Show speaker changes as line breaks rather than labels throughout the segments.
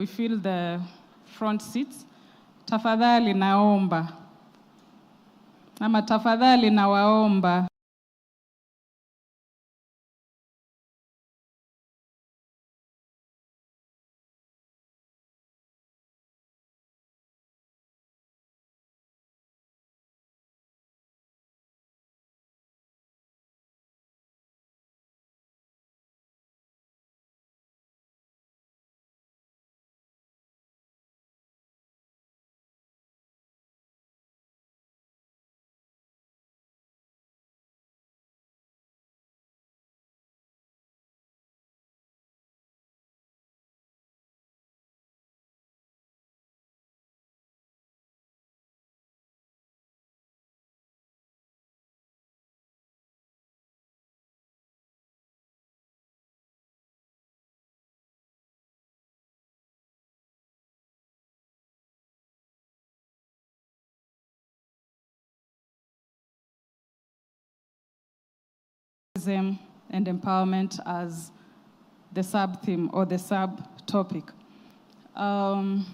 We fill the front seats. Tafadhali naomba. Ama tafadhali nawaomba. And empowerment as the sub-theme or the sub-topic. And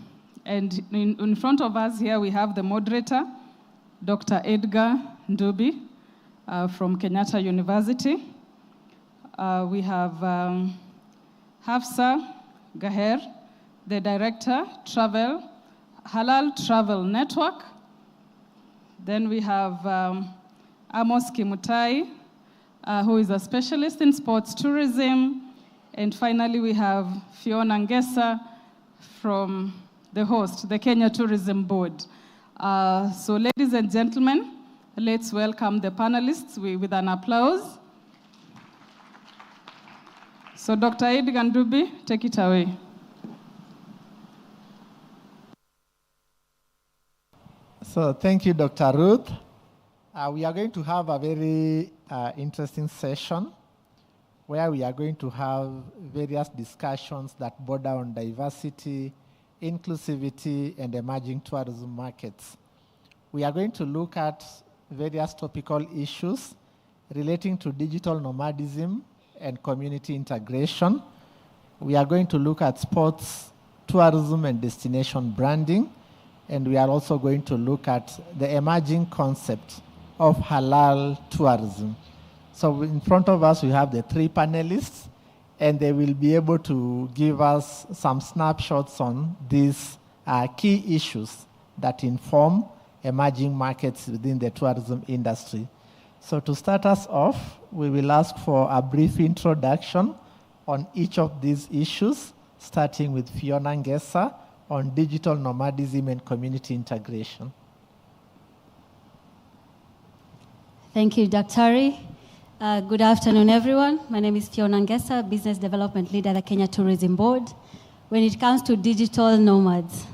in front of us here we have the moderator, Dr. Edgar Ndubi from Kenyatta University. We have Hafsa Gaher, the director, Halal Travel Network. Then we have Amos Kimutai, who is a specialist in sports tourism. And finally, we have Fiona Ngesa from the host, the Kenya Tourism Board. So ladies and gentlemen, let's welcome the panelists with an applause. So Dr. Edgar Ndubi, take it away.
So thank you, Dr. Ruth. We are going to have a very interesting session where we are going to have various discussions that border on diversity, inclusivity, and emerging tourism markets. We are going to look at various topical issues relating to digital nomadism and community integration. We are going to look at sports, tourism, and destination branding. And we are also going to look at the emerging concept of halal tourism. So in front of us, we have the three panelists, and they will be able to give us some snapshots on these key issues that inform emerging markets within the tourism industry. So to start us off, we will ask for a brief introduction on each of these issues, starting with Fiona Ngesa on digital nomadism and community integration.
Thank you, Dr. Good afternoon, everyone. My name is Fiona Ngesa, Business Development Leader at the Kenya Tourism Board. When it comes to digital nomads,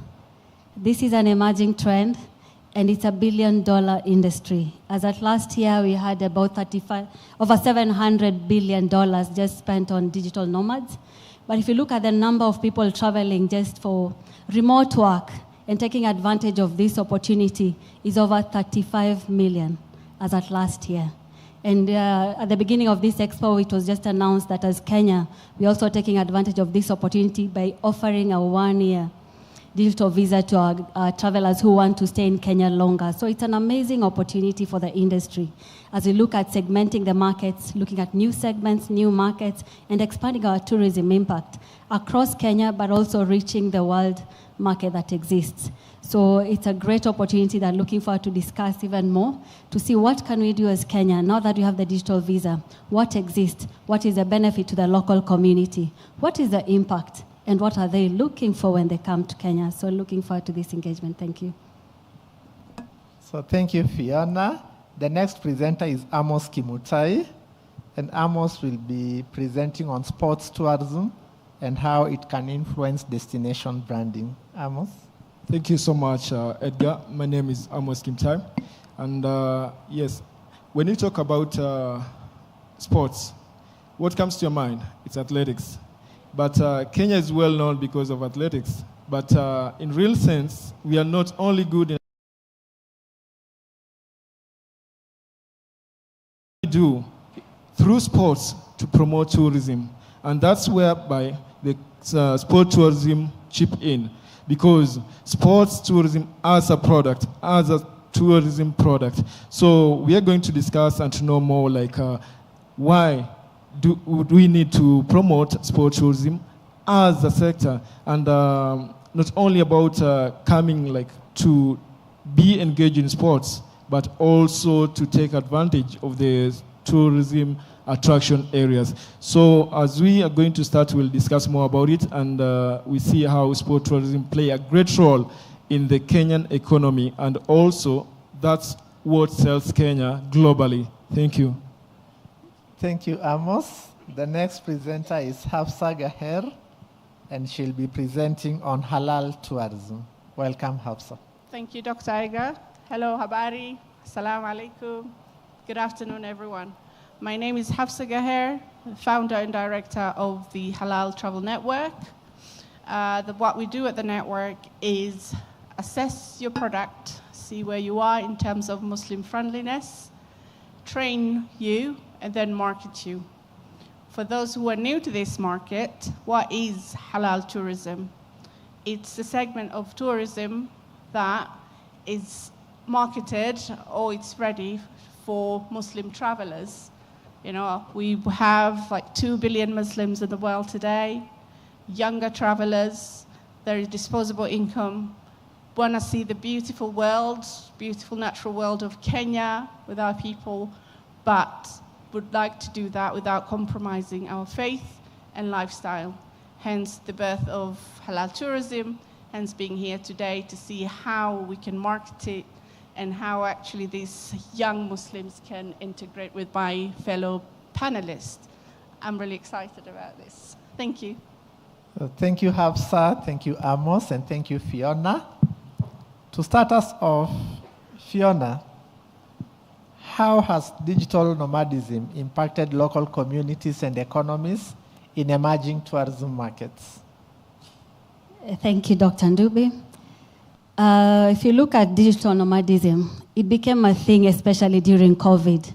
this is an emerging trend, and it's $1 billion industry. As at last year, we had about over $700 billion just spent on digital nomads. But if you look at the number of people traveling just for remote work and taking advantage of this opportunity is over 35 million. As at last year. And at the beginning of this Expo, it was just announced that as Kenya, we're also taking advantage of this opportunity by offering a 1-year digital visa to our travelers who want to stay in Kenya longer. So it's an amazing opportunity for the industry as we look at segmenting the markets, looking at new segments, new markets, and expanding our tourism impact across Kenya, but also reaching the world market that exists. So it's a great opportunity that I'm looking forward to discuss even more, to see what can we do as Kenya, now that we have the digital visa, what exists, what is the benefit to the local community, what is the impact, and what are they looking for when they come to Kenya. So looking forward to this engagement. Thank you.
So thank you, Fiona. The next presenter is Amos Kimutai, and Amos will be presenting on sports tourism and how it can influence destination branding. Amos?
Thank you so much, Edgar. My name is Amos Kimutai. And yes, when you talk about sports, what comes to your mind? It's athletics. But Kenya is well known because of athletics. But in real sense, we are not only good in what we do through sports to promote tourism. And that's whereby the sport tourism chip in, because sports tourism as a product, as a tourism product. So we are going to discuss and to know more like why do we need to promote sport tourism as a sector, and not only about coming like to be engaged in sports, but also to take advantage of the tourism attraction areas. So as we are going to start, we'll discuss more about it, and we see how sport tourism play a great role in the Kenyan economy, and also that's what sells Kenya globally. Thank you.
Thank you, Amos. The next presenter is Hafsa Gaher, and she'll be presenting on halal tourism. Welcome, Hafsa.
Thank you, Dr. Aiga. Hello, habari. Assalamu alaikum. Good afternoon, everyone. My name is Hafsa Gaher, founder and director of the Halal Travel Network. What we do at the network is assess your product, see where you are in terms of Muslim friendliness, train you, and then market you. For those who are new to this market, what is halal tourism? It's a segment of tourism that is marketed or it's ready for Muslim travelers. You know, we have like 2 billion Muslims in the world today, younger travelers, there is disposable income, want to see the beautiful world, beautiful natural world of Kenya with our people, but would like to do that without compromising our faith and lifestyle. Hence the birth of halal tourism, hence being here today to see how we can market it and how actually these young Muslims can integrate with my fellow panelists. I'm really excited about this. Thank you.
Thank you, Hafsa. Thank you, Amos. And thank you, Fiona. To start us off, Fiona, how has digital nomadism impacted local communities and economies in emerging tourism markets?
Thank you, Dr. Ndubi. If you look at digital nomadism, it became a thing, especially during COVID,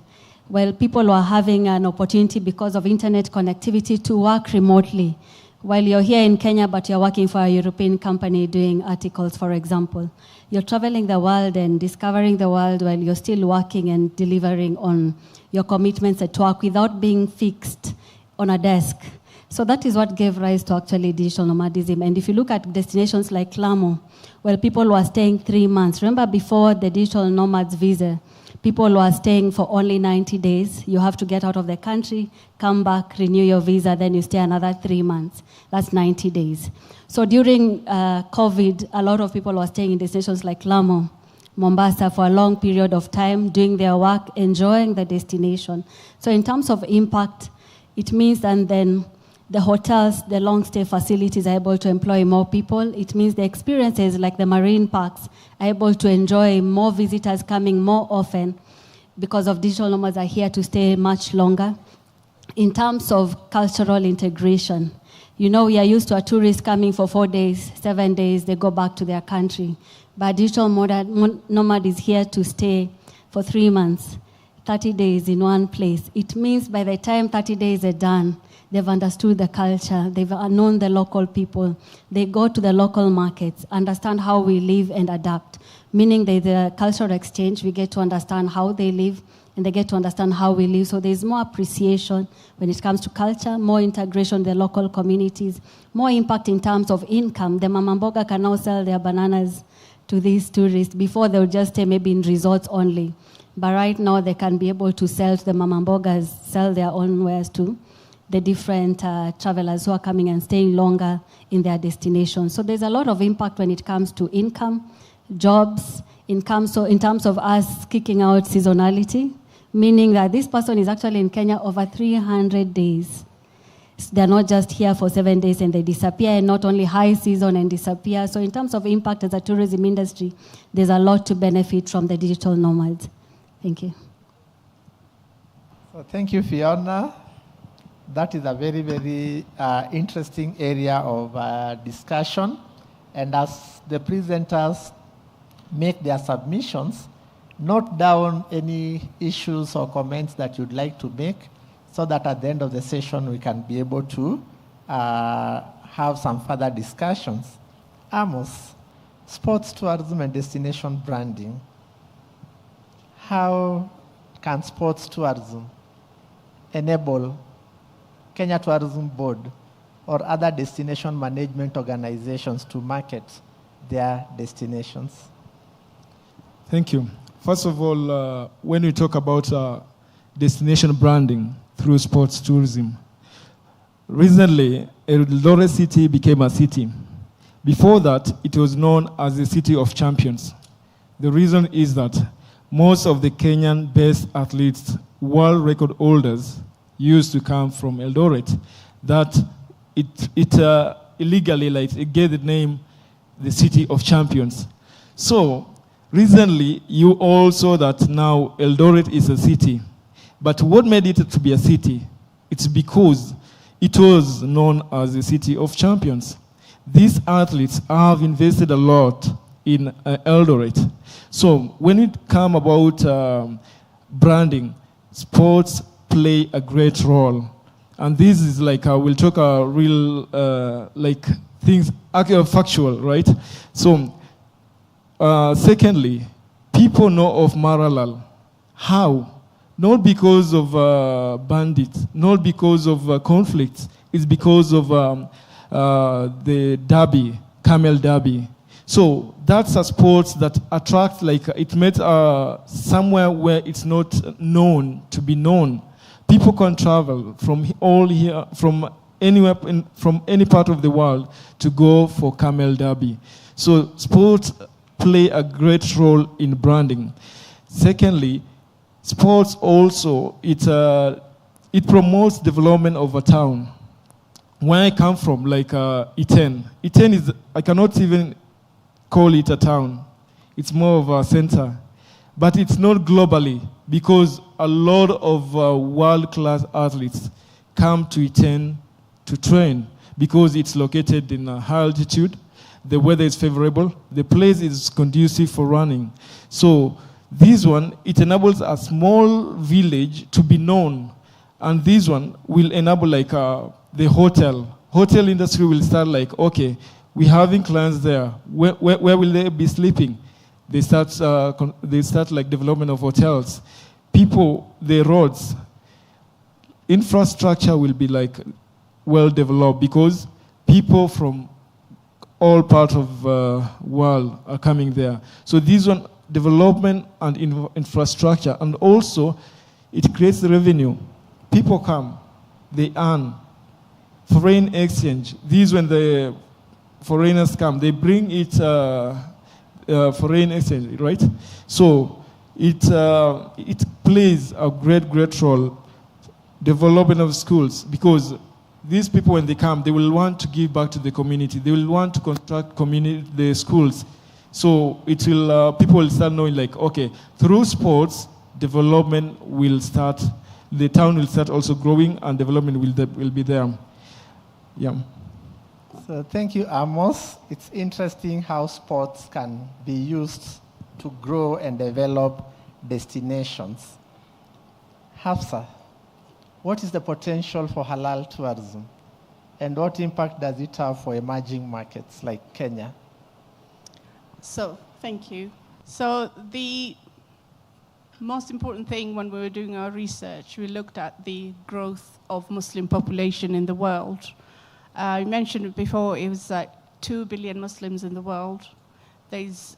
where people were having an opportunity because of internet connectivity to work remotely. While you're here in Kenya, but you're working for a European company doing articles, for example. You're traveling the world and discovering the world while you're still working and delivering on your commitments at work without being fixed on a desk. So that is what gave rise to actually digital nomadism. And if you look at destinations like Lamu, where people were staying 3 months, remember before the digital nomads visa, people were staying for only 90 days. You have to get out of the country, come back, renew your visa, then you stay another 3 months. That's 90 days. So during COVID, a lot of people were staying in destinations like Lamu, Mombasa for a long period of time, doing their work, enjoying the destination. So in terms of impact, it means that then the hotels, the long-stay facilities are able to employ more people. It means the experiences like the marine parks are able to enjoy more visitors coming more often because of digital nomads are here to stay much longer. In terms of cultural integration, you know, we are used to a tourist coming for 4 days, 7 days, they go back to their country. But digital nomad is here to stay for 3 months, 30 days in one place. It means by the time 30 days are done, they've understood the culture, they've known the local people, they go to the local markets, understand how we live and adapt. Meaning that the cultural exchange, we get to understand how they live and they get to understand how we live. So there's more appreciation when it comes to culture, more integration in the local communities, more impact in terms of income. The mama mboga can now sell their bananas to these tourists. Before they would just stay maybe in resorts only. But right now they can be able to sell to the mama mbogas, sell their own wares too. The different travelers who are coming and staying longer in their destination. So there's a lot of impact when it comes to income, jobs, income. So in terms of us kicking out seasonality, meaning that this person is actually in Kenya over 300 days. They're not just here for 7 days and they disappear, and not only high season and disappear. So in terms of impact as a tourism industry, there's a lot to benefit from the digital nomads. Thank you.
So thank you, Fiona. That is a very, very interesting area of discussion. And as the presenters make their submissions, note down any issues or comments that you'd like to make so that at the end of the session we can be able to have some further discussions. Amos, sports tourism and destination branding. How can sports tourism enable Kenya Tourism Board or other destination management organizations to market their destinations?
Thank you. First of all, when we talk about destination branding through sports tourism, recently, Eldoret City became a city. Before that, it was known as the City of Champions. The reason is that most of the Kenyan best athletes, world record holders, used to come from Eldoret. That it illegally, like, it gave the name the City of Champions. So recently, you all saw that now Eldoret is a city. But what made it to be a city? It's because it was known as the City of Champions. These athletes have invested a lot in Eldoret. So when it comes about branding, sports play a great role. And this is like, we'll talk real, like, things, factual, right? So, secondly, people know of Maralal. How? Not because of bandits, not because of conflicts. It's because of the derby, camel derby. So that's a sport that attracts, like, it made somewhere where it's not known to be known. People can travel from all here, from anywhere, from any part of the world to go for camel derby. So sports play a great role in branding. Secondly, sports also, it promotes development of a town. Where I come from, like Iten is, I cannot even call it a town. It's more of a center. But it's not globally, because a lot of world-class athletes come to Iten to train, because it's located in a high altitude, the weather is favorable, the place is conducive for running. So this one, it enables a small village to be known, and this one will enable, like, the hotel industry will start, like, okay, we're having clients there. Where will they be sleeping? They start like development of hotels. People, the roads, infrastructure will be, like, well developed, because people from all parts of the world are coming there. So this one, development and infrastructure, and also it creates revenue. People come, they earn. Foreign exchange. These, when the foreigners come, they bring it foreign exchange, right? So it plays a great role. Development of schools, because these people, when they come, they will want to give back to the community. They will want to construct the schools. So it will people will start knowing, like, okay, through sports, development will start. The town will start also growing, and development will be there. Yeah.
So thank you, Amos. It's interesting how sports can be used to grow and develop destinations. Hafsa, what is the potential for halal tourism? And what impact does it have for emerging markets like Kenya?
So, thank you. So the most important thing when we were doing our research, we looked at the growth of Muslim population in the world. I mentioned it before, it was like 2 billion Muslims in the world. There's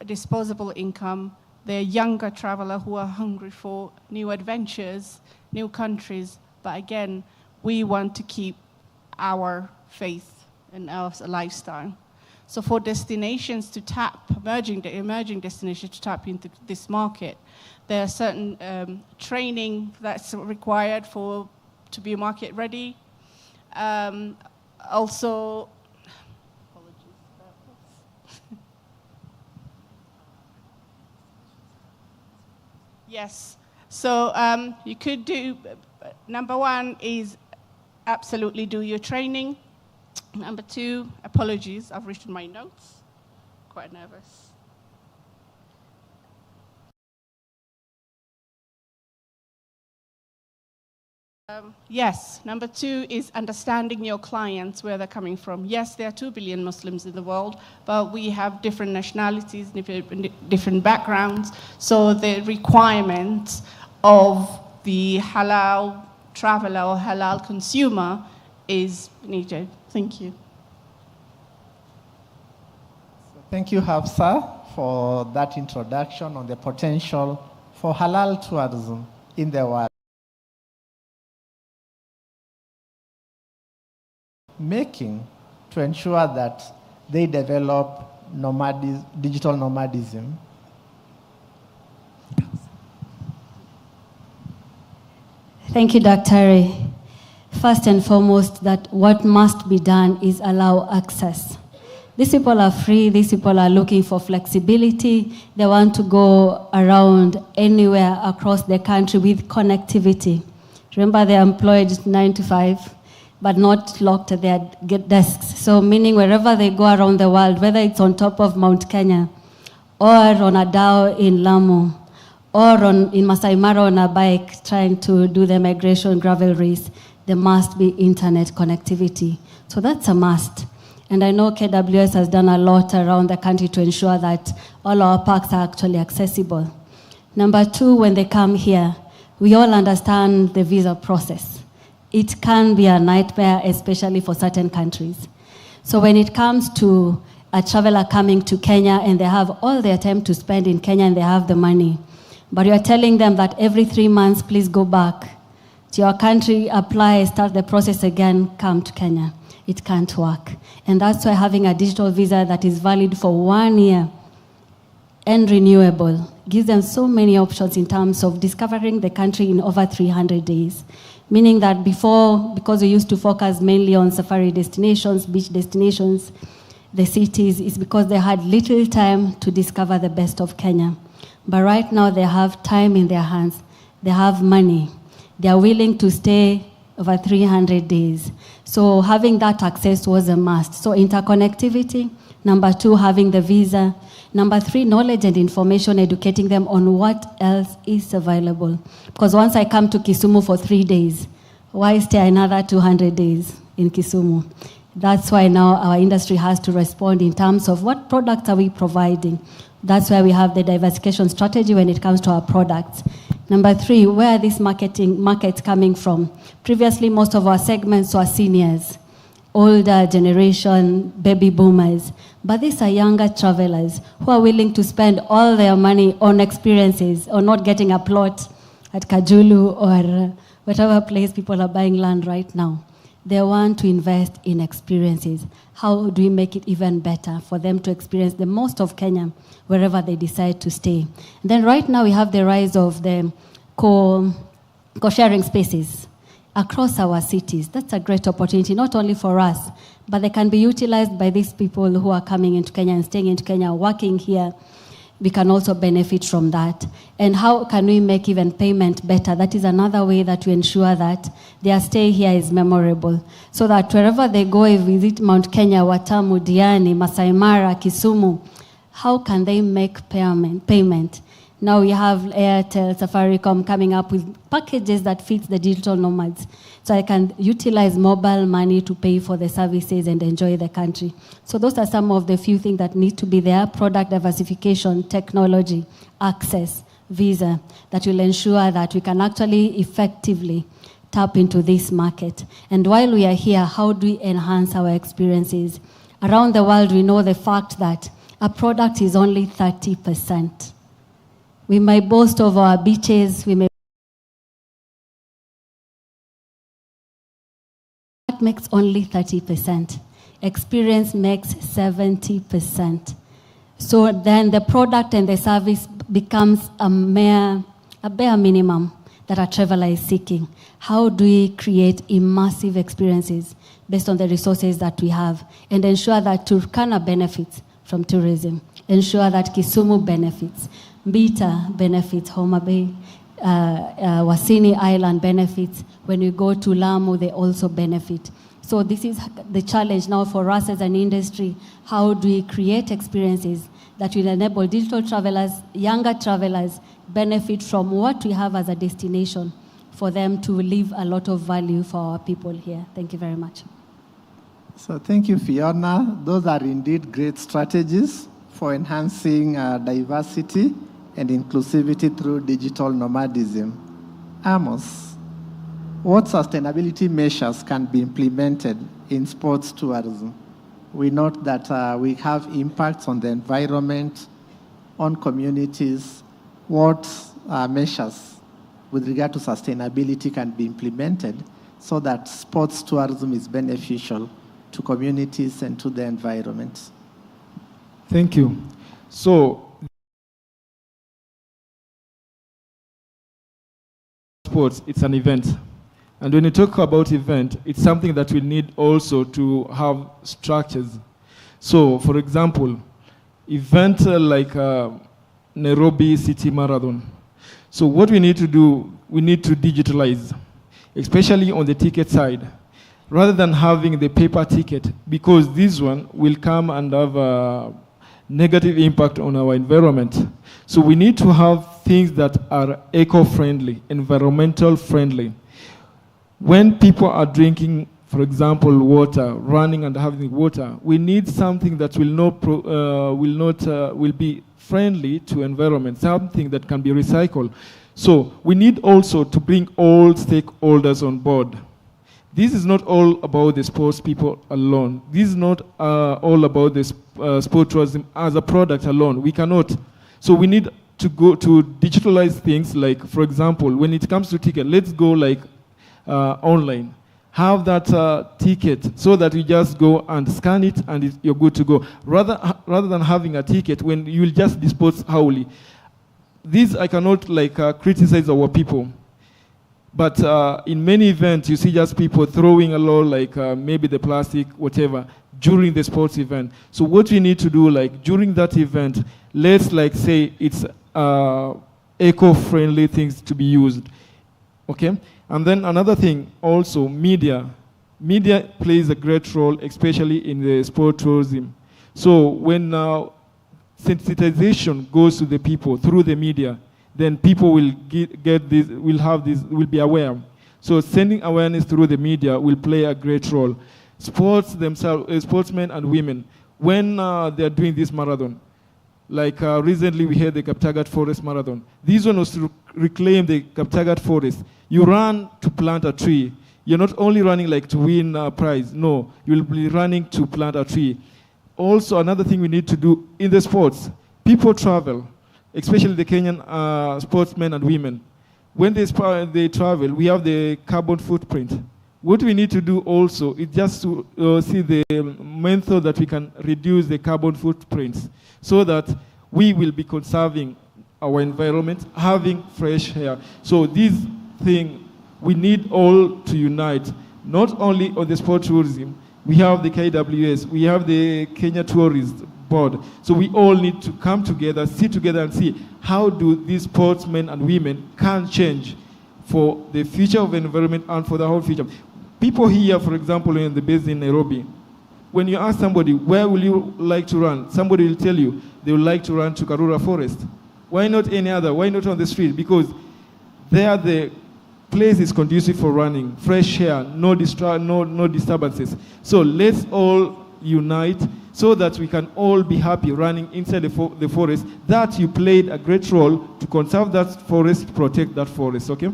disposable income. There are younger travelers who are hungry for new adventures, new countries. But again, we want to keep our faith and our lifestyle. So for destinations to tap, emerging destinations to tap into this market, there are certain training that's required to be market ready. Also, yes. So you could do, number one is absolutely do your training. Number two, apologies, I've written my notes. Quite nervous. Yes. Number 2 is understanding your clients, where they're coming from. Yes, there are 2 billion Muslims in the world, but we have different nationalities, different backgrounds. So the requirements of the halal traveler or halal consumer is needed. Thank you.
Thank you, Hafsa, for that introduction on the potential for halal tourism in the world. Making to ensure that they develop digital nomadism.
Thank you, Dr. Ray. First and foremost, that what must be done is allow access. These people are free, these people are looking for flexibility, they want to go around anywhere across the country with connectivity. Remember, they're employed 9 to 5, but not locked at their desks. So meaning wherever they go around the world, whether it's on top of Mount Kenya, or on a dhow in Lamu, or in Masai Mara on a bike trying to do the migration gravel race, there must be internet connectivity. So that's a must. And I know KWS has done a lot around the country to ensure that all our parks are actually accessible. Number 2, when they come here, we all understand the visa process. It can be a nightmare, especially for certain countries. So when it comes to a traveler coming to Kenya and they have all their time to spend in Kenya and they have the money, but you are telling them that every 3 months, please go back to your country, apply, start the process again, come to Kenya. It can't work. And that's why having a digital visa that is valid for 1 year and renewable gives them so many options in terms of discovering the country in over 300 days. Meaning that before, because we used to focus mainly on safari destinations, beach destinations, the cities, it's because they had little time to discover the best of Kenya. But right now they have time in their hands, they have money, they are willing to stay over 300 days. So having that access was a must. So interconnectivity. Number 2, having the visa. Number 3, knowledge and information, educating them on what else is available. Because once I come to Kisumu for 3 days, why stay another 200 days in Kisumu? That's why now our industry has to respond in terms of what products are we providing. That's why we have the diversification strategy when it comes to our products. Number 3, where are these markets coming from? Previously, most of our segments were seniors, older generation, baby boomers. But these are younger travelers who are willing to spend all their money on experiences or not getting a plot at Kajulu or whatever place people are buying land right now. They want to invest in experiences. How do we make it even better for them to experience the most of Kenya wherever they decide to stay? And then right now we have the rise of the co-sharing spaces across our cities. That's a great opportunity, not only for us, but they can be utilized by these people who are coming into Kenya and staying into Kenya, working here. We can also benefit from that. And how can we make even payment better? That is another way that we ensure that their stay here is memorable. So that wherever they go, if we visit Mount Kenya, Watamu, Diani, Masai Mara, Kisumu, how can they make payment? Now we have Airtel, Safaricom coming up with packages that fit the digital nomads. So I can utilize mobile money to pay for the services and enjoy the country. So those are some of the few things that need to be there: product diversification, technology, access, visa, that will ensure that we can actually effectively tap into this market. And while we are here, how do we enhance our experiences? Around the world, we know the fact that a product is only 30%. We may boast of our beaches, that makes only 30%. Experience makes 70%. So then the product and the service becomes a bare minimum that a traveler is seeking. How do we create immersive experiences based on the resources that we have and ensure that Turkana benefits from tourism, ensure that Kisumu benefits, Bita benefits, Homa Bay, Wasini Island benefits. When we go to Lamu, they also benefit. So this is the challenge now for us as an industry. How do we create experiences that will enable digital travelers, younger travelers, benefit from what we have as a destination for them to leave a lot of value for our people here. Thank you very much.
So thank you, Fiona. Those are indeed great strategies for enhancing diversity and inclusivity through digital nomadism. Amos, what sustainability measures can be implemented in sports tourism? We note that we have impacts on the environment, on communities. What measures with regard to sustainability can be implemented so that sports tourism is beneficial to communities and to the environment?
Thank you. So, sports, it's an event. And when you talk about event, it's something that we need also to have structures. So, for example, event like Nairobi City Marathon. So what we need to do, we need to digitalize, especially on the ticket side, rather than having the paper ticket, because this one will come and have a negative impact on our environment. So we need to have things that are eco-friendly, environmental friendly. When people are drinking, for example, water, running and having water, we need something that will be friendly to environment, something that can be recycled. So we need also to bring all stakeholders on board. This is not all about the sports people alone. This is not all about the sport tourism as a product alone. We cannot. So we need to go to digitalize things like, for example, when it comes to ticket, let's go like online. Have that ticket so that you just go and scan it and you're good to go. Rather than having a ticket when you will just dispose wholly. This I cannot like criticize our people. But in many events, you see just people throwing a lot, like maybe the plastic, whatever, during the sports event. So what we need to do, like during that event, let's like say it's eco-friendly things to be used, okay? And then another thing, also media. Media plays a great role, especially in the sport tourism. So when sensitization goes to the people through the media, then people will get this, will be aware. So sending awareness through the media will play a great role. Sports themselves, sportsmen and women, when they're doing this marathon, like recently we had the Kaptagat Forest Marathon. This one was to reclaim the Kaptagat Forest. You run to plant a tree. You're not only running like to win a prize. No, you'll be running to plant a tree. Also, another thing we need to do in the sports, people travel, especially the Kenyan sportsmen and women. When they travel, we have the carbon footprint. What we need to do also is just to see the method that we can reduce the carbon footprints so that we will be conserving our environment, having fresh air. So this thing, we need all to unite, not only on the sport tourism. We have the KWS, we have the Kenya Tourist Board. So we all need to come together, sit together and see how do these sportsmen and women can change for the future of the environment and for the whole future. People here, for example, in the base in Nairobi, when you ask somebody, where will you like to run? Somebody will tell you they would like to run to Karura Forest. Why not any other? Why not on the street? Because there the place is conducive for running, fresh air, no disturbances. So let's all unite so that we can all be happy running inside the forest, that you played a great role to conserve that forest, to protect that forest, okay?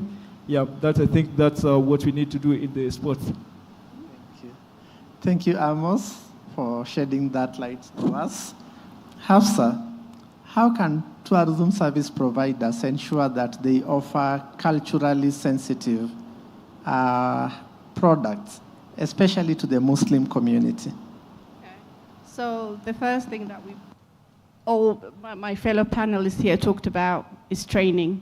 Yeah, I think that's what we need to do in the sports.
Thank you. Thank you, Amos, for shedding that light to us. Hafsa, how can tourism service providers ensure that they offer culturally sensitive products, especially to the Muslim community?
Okay. So the first thing that all my fellow panelists here talked about is training.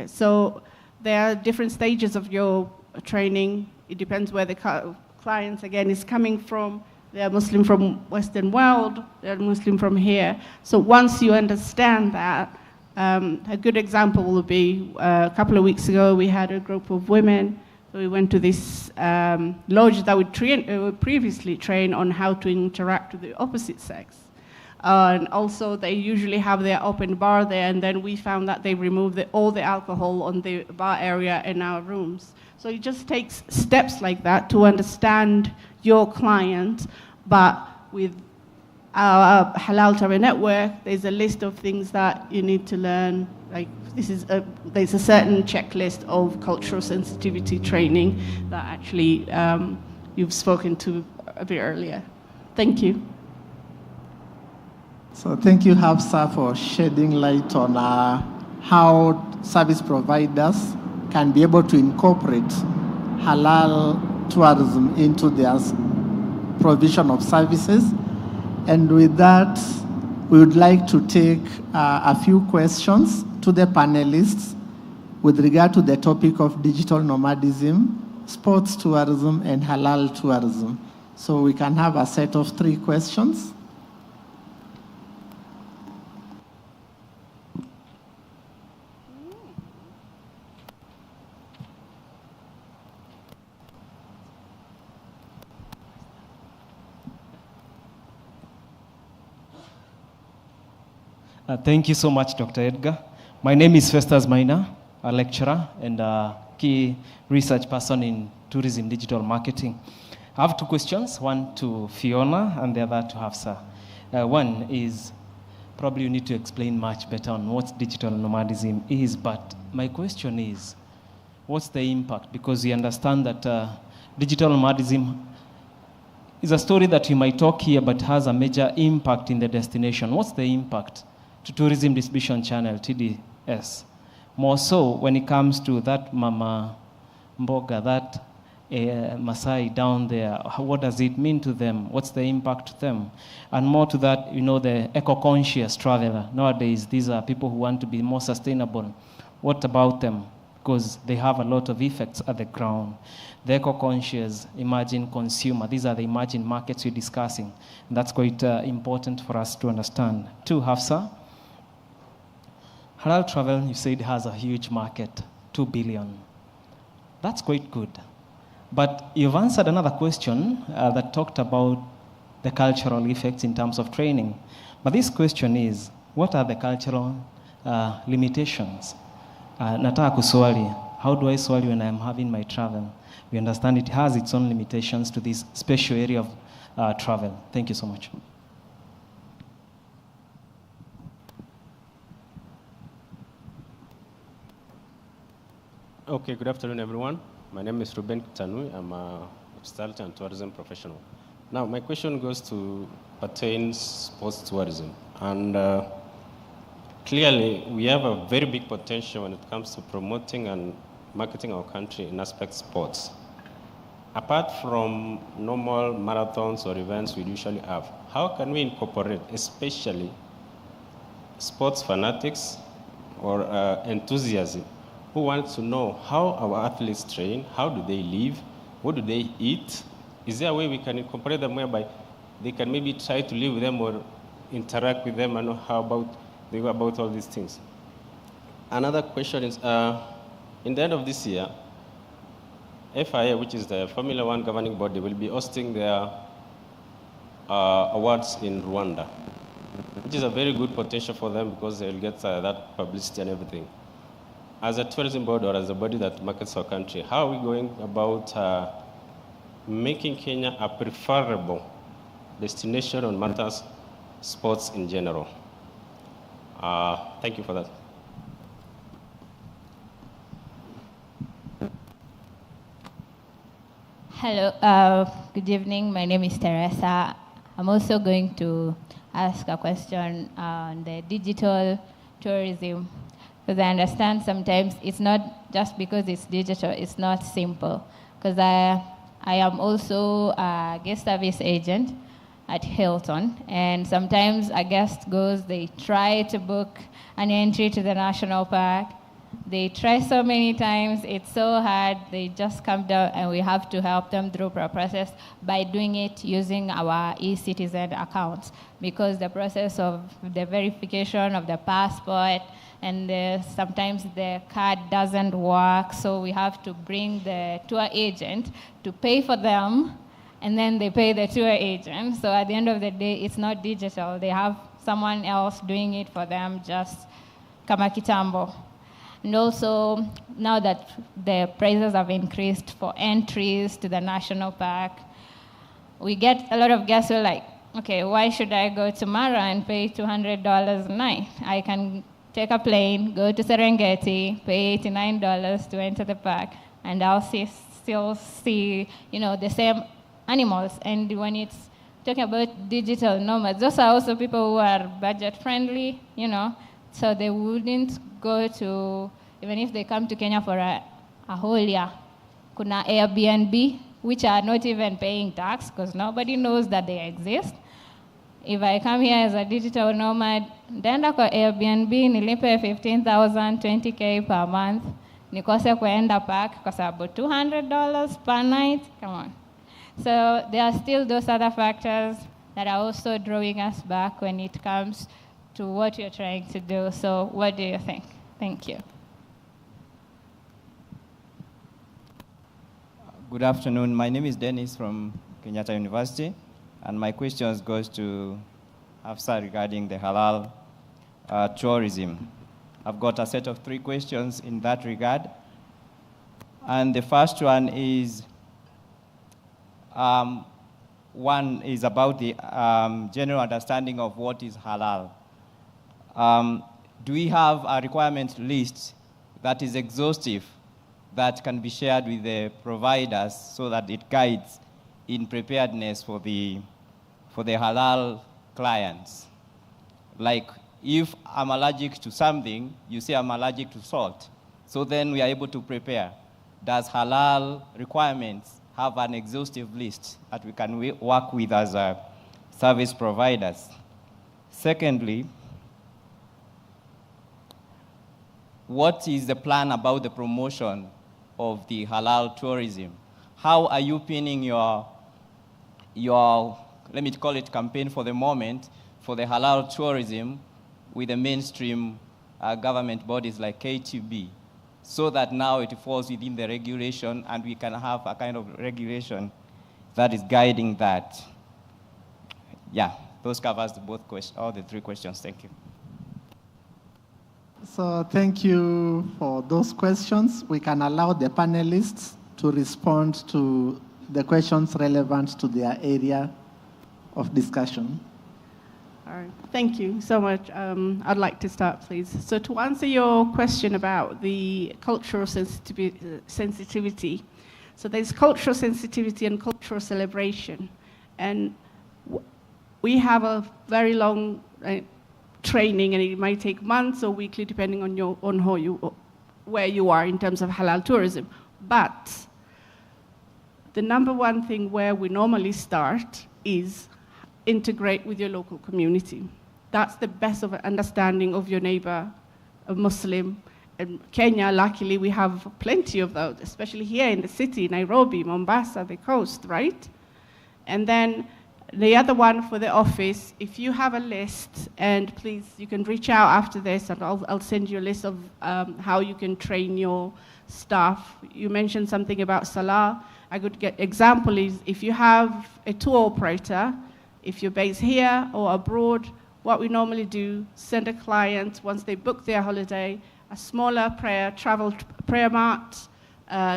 So there are different stages of your training. It depends where the clients, again, is coming from. They're Muslim from Western world, they're Muslim from here. So once you understand that, a good example will be a couple of weeks ago, we had a group of women. So we went to this lodge that would previously train on how to interact with the opposite sex. And also, they usually have their open bar there, and then we found that they remove all the alcohol on the bar area in our rooms. So it just takes steps like that to understand your client, but with our Halal Travel Network, there's a list of things that you need to learn. Like there's a certain checklist of cultural sensitivity training that actually you've spoken to a bit earlier. Thank you.
So thank you, Hafsa, for shedding light on how service providers can be able to incorporate halal tourism into their provision of services. And with that, we would like to take a few questions to the panelists with regard to the topic of digital nomadism, sports tourism, and halal tourism. So we can have a set of 3 questions.
Thank you so much, Dr. Edgar. My name is Festus Maina, a lecturer and a key research person in tourism digital marketing. I have 2 questions, one to Fiona and the other to Hafsa. One is, probably you need to explain much better on what digital nomadism is, but my question is, what's the impact? Because we understand that digital nomadism is a story that you might talk here, but has a major impact in the destination. What's the impact to tourism distribution channel, TDS? More so when it comes to that Mama Mboga, that Masai down there, what does it mean to them? What's the impact to them? And more to that, you know, the eco-conscious traveler. Nowadays, these are people who want to be more sustainable. What about them? Because they have a lot of effects at the ground. The eco-conscious, emerging consumer, these are the emerging markets we're discussing. And that's quite important for us to understand. 2, Hafsa. Halal travel, you said, has a huge market, 2 billion. That's quite good. But you've answered another question that talked about the cultural effects in terms of training. But this question is, what are the cultural limitations? Nataka kuswali, how do I swali when I'm having my travel? We understand it has its own limitations to this special area of travel. Thank you so much.
Okay, good afternoon, everyone. My name is Ruben Tanui. I'm a hospitality and tourism professional. Now, my question pertains sports tourism. And clearly, we have a very big potential when it comes to promoting and marketing our country in aspect sports. Apart from normal marathons or events we usually have, how can we incorporate, especially sports fanatics or enthusiasm who want to know how our athletes train, how do they live, what do they eat? Is there a way we can incorporate them whereby they can maybe try to live with them or interact with them and know how they go about all these things? Another question is, in the end of this year, FIA, which is the Formula One governing body, will be hosting their awards in Rwanda, which is a very good potential for them because they'll get that publicity and everything. As a tourism board or as a body that markets our country, how are we going about making Kenya a preferable destination on matters sports in general? Thank you for that.
Hello, good evening. My name is Teresa. I'm also going to ask a question on the digital tourism. Because I understand sometimes it's not just because it's digital, it's not simple. Because I am also a guest service agent at Hilton, and sometimes a guest goes, they try to book an entry to the national park. They try so many times, it's so hard, they just come down and we have to help them through the process by doing it using our e-citizen accounts. Because the process of the verification of the passport, and sometimes the card doesn't work, so we have to bring the tour agent to pay for them and then they pay the tour agent. So at the end of the day, it's not digital. They have someone else doing it for them, just kama kitambo. And also, now that the prices have increased for entries to the national park, we get a lot of guests who are like, okay, why should I go to Mara and pay $200 a night? I can take a plane, go to Serengeti, pay $89 to enter the park, and I'll still see, the same animals. And when it's talking about digital nomads, those are also people who are budget friendly, so they wouldn't go to, even if they come to Kenya for a whole year, kuna Airbnb, which are not even paying tax because nobody knows that they exist. If I come here as a digital nomad, ndaenda kwa Airbnb nilipe 15,000, 20K per month, nikose kuenda park kwa sababu $200 per night, come on. So there are still those other factors that are also drawing us back when it comes to what you're trying to do. So what do you think? Thank you.
Good afternoon. My name is Dennis from Kenyatta University, and my question goes to Hafsa regarding the halal tourism. I've got a set of 3 questions in that regard. And the first one is, one is about the general understanding of what is halal. Do we have a requirement list that is exhaustive that can be shared with the providers so that it guides in preparedness for the halal clients? Like, if I'm allergic to something, you say I'm allergic to salt. So then we are able to prepare. Does halal requirements have an exhaustive list that we can work with as service providers? Secondly, what is the plan about the promotion of the halal tourism? How are you pinning your, let me call it campaign for the moment, for the halal tourism with the mainstream government bodies like KTB, so that now it falls within the regulation and we can have a kind of regulation that is guiding that? Yeah, those covers all the 3 questions. Thank you.
So thank you for those questions. We can allow the panelists to respond to the questions relevant to their area of discussion.
All right. Thank you so much. I'd like to start, please. So to answer your question about the cultural sensitivity, so there's cultural sensitivity and cultural celebration. And we have a very long training, and it might take months or weekly, depending on where you are in terms of halal tourism. But the number one thing where we normally start is integrate with your local community. That's the best of understanding of your neighbor, a Muslim. In Kenya, luckily, we have plenty of those, especially here in the city, Nairobi, Mombasa, the coast, right? And then the other one for the office, if you have a list, and please, you can reach out after this, and I'll send you a list of how you can train your staff. You mentioned something about Salah. A good example is if you have a tour operator, if you're based here or abroad, what we normally do, send a client, once they book their holiday, a smaller travel prayer mat,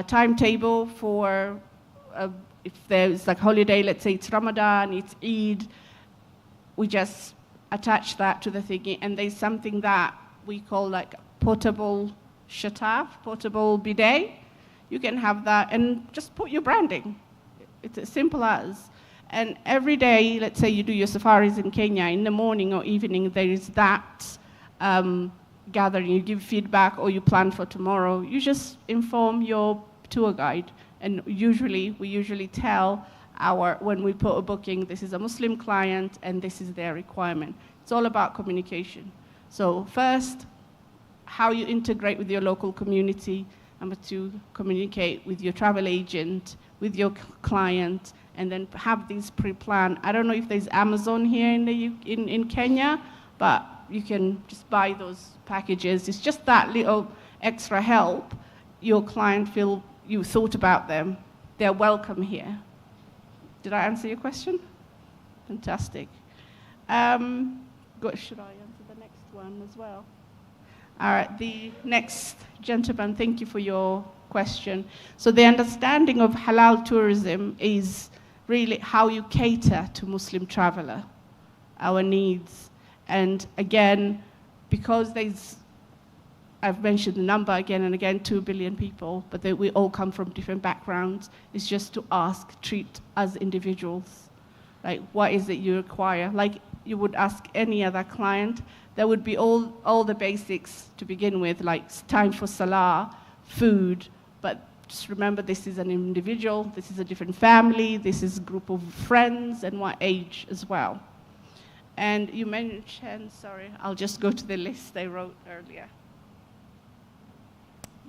timetable for if there's like holiday, let's say it's Ramadan, it's Eid, we just attach that to the thingy, and there's something that we call like portable shataf, portable bidet. You can have that and just put your branding. It's as simple as. And every day, let's say you do your safaris in Kenya, in the morning or evening, there is that gathering. You give feedback or you plan for tomorrow. You just inform your tour guide. And we usually tell when we put a booking, this is a Muslim client and this is their requirement. It's all about communication. So first, how you integrate with your local community. Number 2, communicate with your travel agent, with your client, and then have these pre-planned. I don't know if there's Amazon here in Kenya, but you can just buy those packages. It's just that little extra help. Your client feel you thought about them. They're welcome here. Did I answer your question? Fantastic. Should I answer the next one as well? All right, the next gentleman, thank you for your question. So the understanding of halal tourism is really how you cater to Muslim traveler, our needs. And again, because I've mentioned the number again and again, 2 billion people, but we all come from different backgrounds. It's just to treat as individuals. Like, what is it you require? Like you would ask any other client, there would be all the basics to begin with, like time for salah, food, but just remember this is an individual, this is a different family, this is a group of friends, and what age as well. And you mentioned, sorry, I'll just go to the list I wrote earlier.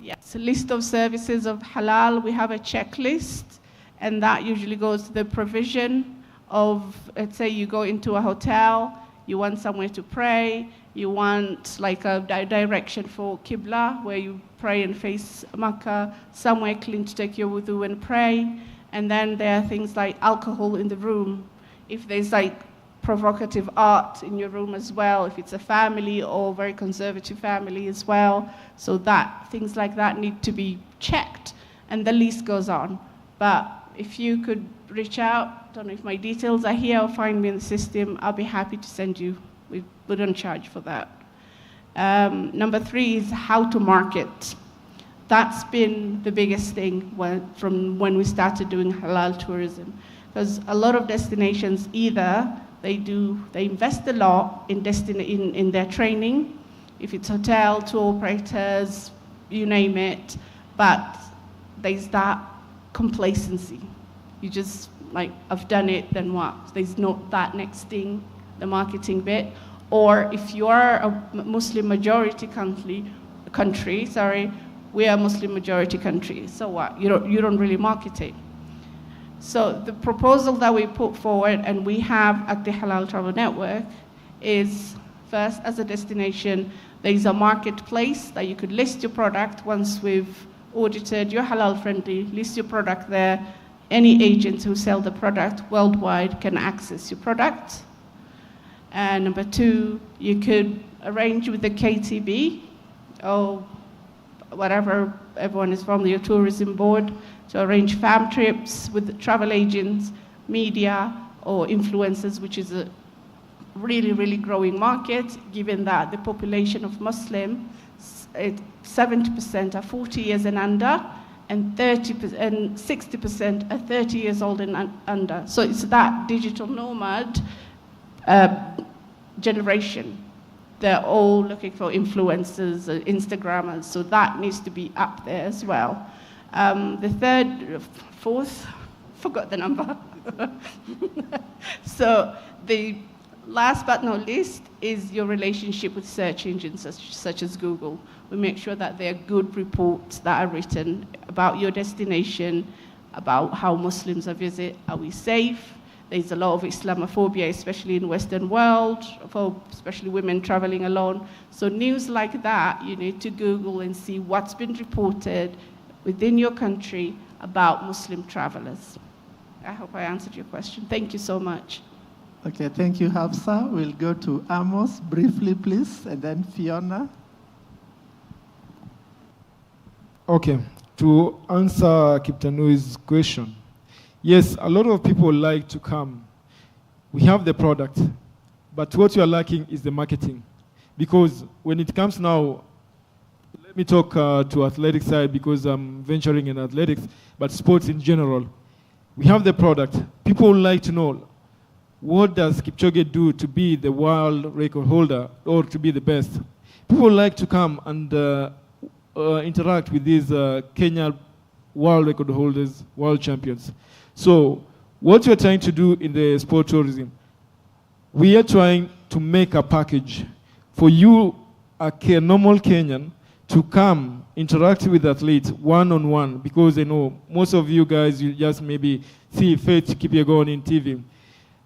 Yes, a list of services of halal. We have a checklist, and that usually goes to the provision of, let's say you go into a hotel, you want somewhere to pray, you want like a direction for Qibla, where you pray and face Makkah, somewhere clean to take your wudu and pray. And then there are things like alcohol in the room. If there's like provocative art in your room as well, if it's a family or very conservative family as well. So that things like that need to be checked, and the list goes on. But if you could reach out, don't know if my details are here or find me in the system, I'll be happy to send you. We don't charge for that. Number 3 is how to market. That's been the biggest thing from when we started doing halal tourism. Because a lot of destinations, either they invest a lot in their training, if it's hotel, tour operators, you name it, but there's that complacency. You just, like, I've done it, then what? There's not that next thing, the marketing bit. Or if you are a Muslim majority country, we are a Muslim majority country, so what? You don't really market it. So the proposal that we put forward, and we have at the Halal Travel Network, is first, as a destination, there is a marketplace that you could list your product. Once we've audited, you're halal friendly, list your product there. Any agents who sell the product worldwide can access your product. And number 2, you could arrange with the KTB, or whatever everyone is from, your tourism board, to arrange fam trips with the travel agents, media, or influencers, which is a really, really growing market, given that the population of Muslims, 70% are 40 years and under, and 60% are 30 years old and under. So it's that digital nomad generation. They're all looking for influencers, Instagrammers, so that needs to be up there as well. The fourth, forgot the number. So the last but not least is your relationship with search engines such as Google. We make sure that there are good reports that are written about your destination, about how Muslims are visit, are we safe? There's a lot of Islamophobia, especially in Western world, for especially women traveling alone. So news like that, you need to Google and see what's been reported within your country about Muslim travelers. I hope I answered your question. Thank you so much.
Okay, thank you, Hafsa. We'll go to Amos briefly, please, and then Fiona.
Okay, to answer Kiptanui's question, yes, a lot of people like to come. We have the product, but what you are lacking is the marketing. Because when it comes now, let me talk to athletic side because I'm venturing in athletics, but sports in general. We have the product. People like to know, what does Kipchoge do to be the world record holder or to be the best? People like to come and interact with these Kenya world record holders, world champions. So what we're trying to do in the sport tourism, we are trying to make a package for you, a normal Kenyan, to come interact with athletes one-on-one, because I know most of you guys, you just maybe see Faith Kipyegon in TV.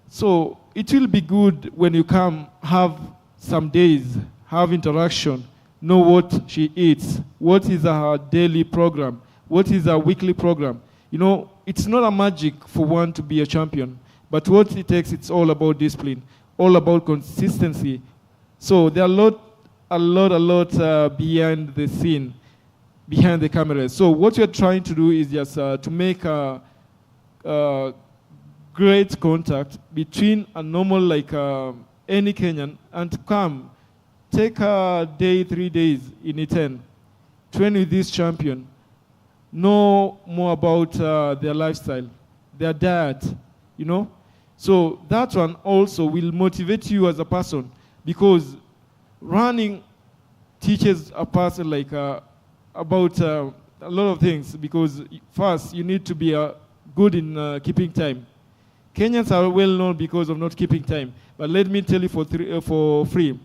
So it will be good when you come, have some days, have interaction, know what she eats, what is her daily program, what is her weekly program. You know, it's not a magic for one to be a champion, but what it takes, it's all about discipline, all about consistency. So there are a lot behind the scene, behind the camera. So what we're trying to do is just to make a great contact between a normal, like any Kenyan, and to come, take a day, 3 days in Iten, train with this champion, know more about their lifestyle, their diet, you know? So that one also will motivate you as a person, because running teaches a person like about a lot of things, because first you need to be good in keeping time. Kenyans are well known because of not keeping time, but let me tell you for free,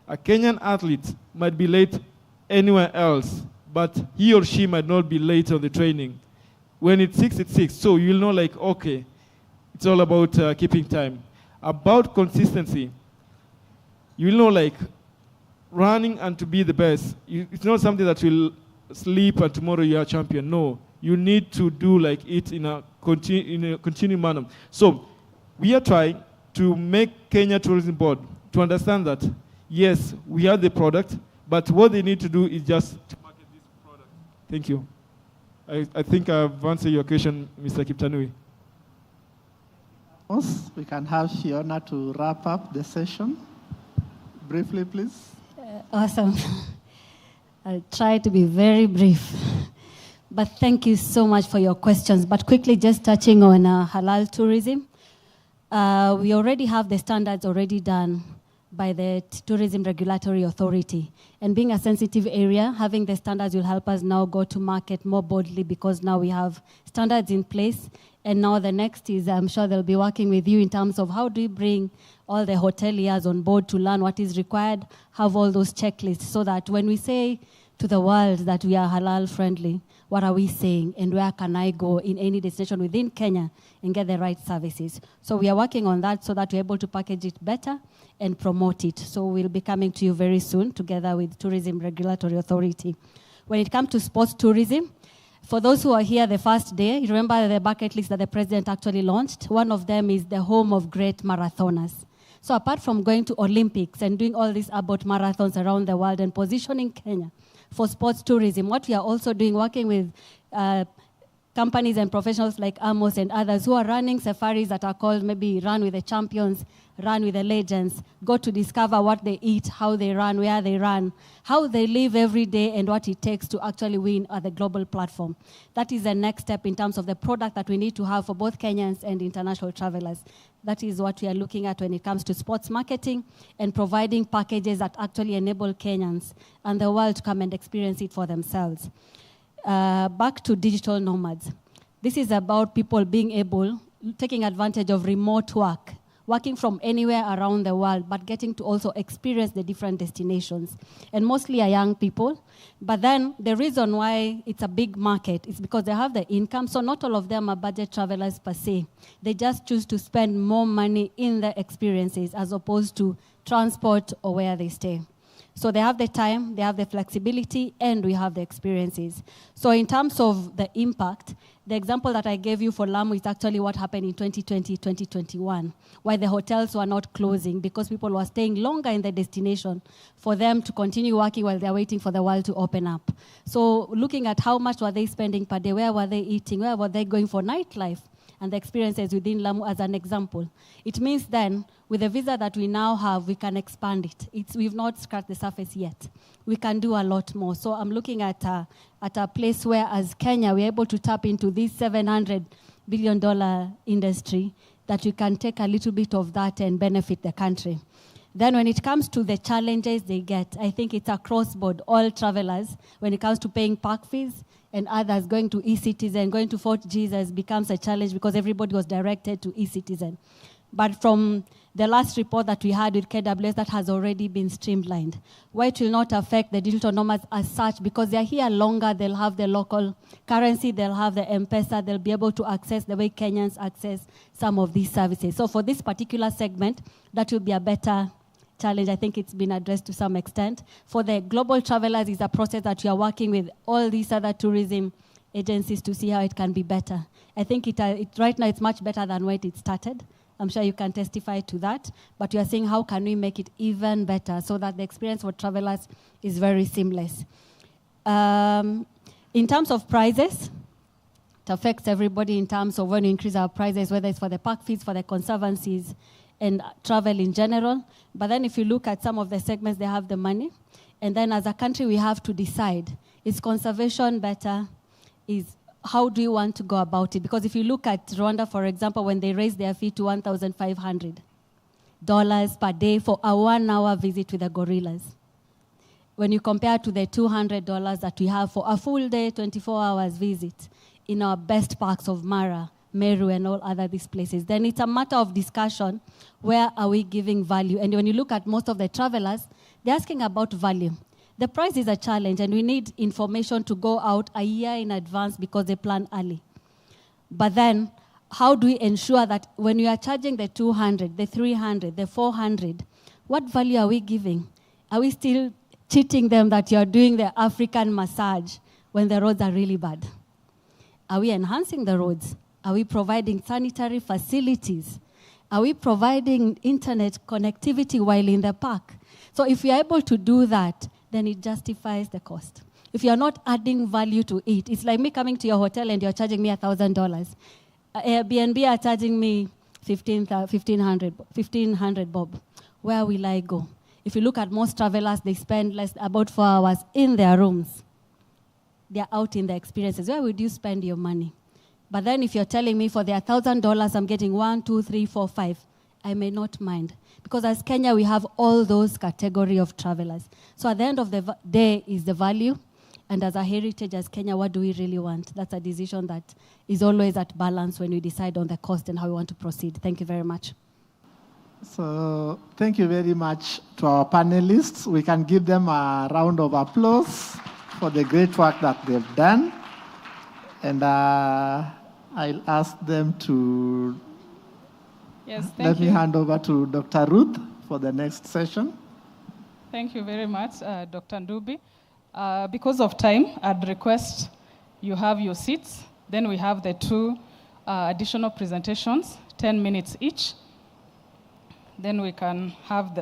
a Kenyan athlete might be late anywhere else, but he or she might not be late on the training. When it's 6, it's 6. So you'll know, like, okay, it's all about keeping time. About consistency, you'll know, like, running and to be the best, it's not something that will sleep and tomorrow you're a champion. No, you need to do like it in a continuing manner. So we are trying to make Kenya Tourism Board to understand that, yes, we have the product, but what they need to do is just to market this product. Thank you. I think I've answered your question, Mr. Kiptanui.
We can have Fiona to wrap up the session. Briefly, please.
Awesome. I'll try to be very brief. But thank you so much for your questions. But quickly, just touching on halal tourism. We already have the standards already done by the Tourism Regulatory Authority. And being a sensitive area, having the standards will help us now go to market more boldly, because now we have standards in place. And now the next is, I'm sure they'll be working with you in terms of how do we bring all the hoteliers on board to learn what is required, have all those checklists, so that when we say to the world that we are halal friendly, what are we saying, and where can I go in any destination within Kenya and get the right services? So we are working on that so that we're able to package it better and promote it. So we'll be coming to you very soon together with Tourism Regulatory Authority. When it comes to sports tourism, for those who are here the first day, you remember the bucket list that the president actually launched? One of them is the home of great marathoners. So apart from going to Olympics and doing all these about marathons around the world and positioning Kenya for sports tourism, what we are also doing, working with companies and professionals like Amos and others who are running safaris that are called maybe Run with the Champions, Run with the Legends, go to discover what they eat, how they run, where they run, how they live every day, and what it takes to actually win at the global platform. That is the next step in terms of the product that we need to have for both Kenyans and international travelers. That is what we are looking at when it comes to sports marketing and providing packages that actually enable Kenyans and the world to come and experience it for themselves. Back to digital nomads. This is about people being able, taking advantage of remote work, working from anywhere around the world, but getting to also experience the different destinations. And mostly are young people. But then the reason why it's a big market is because they have the income. So not all of them are budget travelers per se. They just choose to spend more money in the experiences as opposed to transport or where they stay. So they have the time, they have the flexibility, and we have the experiences. So in terms of the impact, the example that I gave you for Lamu is actually what happened in 2020, 2021, why the hotels were not closing because people were staying longer in the destination for them to continue working while they're waiting for the world to open up. So looking at how much were they spending per day, where were they eating, where were they going for nightlife, and the experiences within Lamu as an example. It means then, with the visa that we now have, we can expand it. We've not scratched the surface yet. We can do a lot more. So I'm looking at a place where, as Kenya, we're able to tap into this $700 billion industry, that we can take a little bit of that and benefit the country. Then when it comes to the challenges they get, I think it's across board, all travelers, when it comes to paying park fees, and others going to eCitizen, going to Fort Jesus becomes a challenge because everybody was directed to eCitizen. But from the last report that we had with KWS, that has already been streamlined, where it will not affect the digital nomads as such because they're here longer, they'll have the local currency, they'll have the M-Pesa, they'll be able to access the way Kenyans access some of these services. So for this particular segment, that will be a better challenge. I think it's been addressed to some extent. For the global travelers, it's a process that we are working with all these other tourism agencies to see how it can be better. I think right now it's much better than when it started. I'm sure you can testify to that. But we are saying how can we make it even better so that the experience for travelers is very seamless. In terms of prices, it affects everybody in terms of when we increase our prices, whether it's for the park fees, for the conservancies, and travel in general. But then if you look at some of the segments, they have the money. And then as a country, we have to decide, is conservation better? How do you want to go about it? Because if you look at Rwanda, for example, when they raised their fee to $1,500 per day for a 1-hour visit with the gorillas, when you compare to the $200 that we have for a full day, 24 hours visit in our best parks of Mara, Meru, and all other these places, then it's a matter of discussion, where are we giving value? And when you look at most of the travelers, they're asking about value. The price is a challenge, and we need information to go out a year in advance because they plan early. But then, how do we ensure that when you are charging the 200, the 300, the 400, what value are we giving? Are we still cheating them that you're doing the African massage when the roads are really bad? Are we enhancing the roads? Are we providing sanitary facilities? Are we providing internet connectivity while in the park? So if we are able to do that, then it justifies the cost. If you're not adding value to it, it's like me coming to your hotel and you're charging me $1,000. Airbnb are charging me $1,500 bob. Where will I go? If you look at most travelers, they spend about 4 hours in their rooms. They're out in the experiences. Where would you spend your money? But then if you're telling me for their $1,000, I'm getting 1, 2, 3, 4, 5, I may not mind. Because as Kenya, we have all those category of travelers. So at the end of the day is the value. And as a heritage, as Kenya, what do we really want? That's a decision that is always at balance when we decide on the cost and how we want to proceed. Thank you very much.
So thank you very much to our panelists. We can give them a round of applause for the great work that they've done. And I'll ask them to let me hand over to Dr. Ruth for the next session.
Thank you very much, Dr. Ndubi. Because of time, I'd request you have your seats. Then we have the 2 additional presentations, 10 minutes each. Then we can have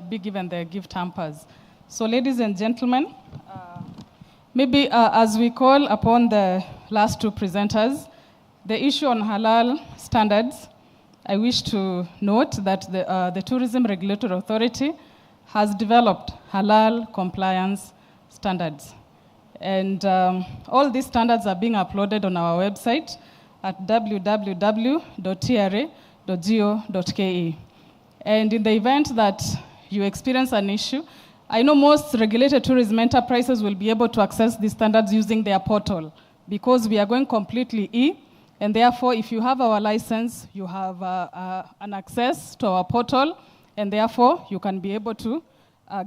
be given the gift hampers. So ladies and gentlemen, maybe as we call upon the last 2 presenters, the issue on halal standards, I wish to note that the Tourism Regulatory Authority has developed halal compliance standards. And all these standards are being uploaded on our website at www.tra.go.ke. And in the event that you experience an issue, I know most regulated tourism enterprises will be able to access these standards using their portal because we are going completely and therefore if you have our license, you have an access to our portal, and therefore you can be able to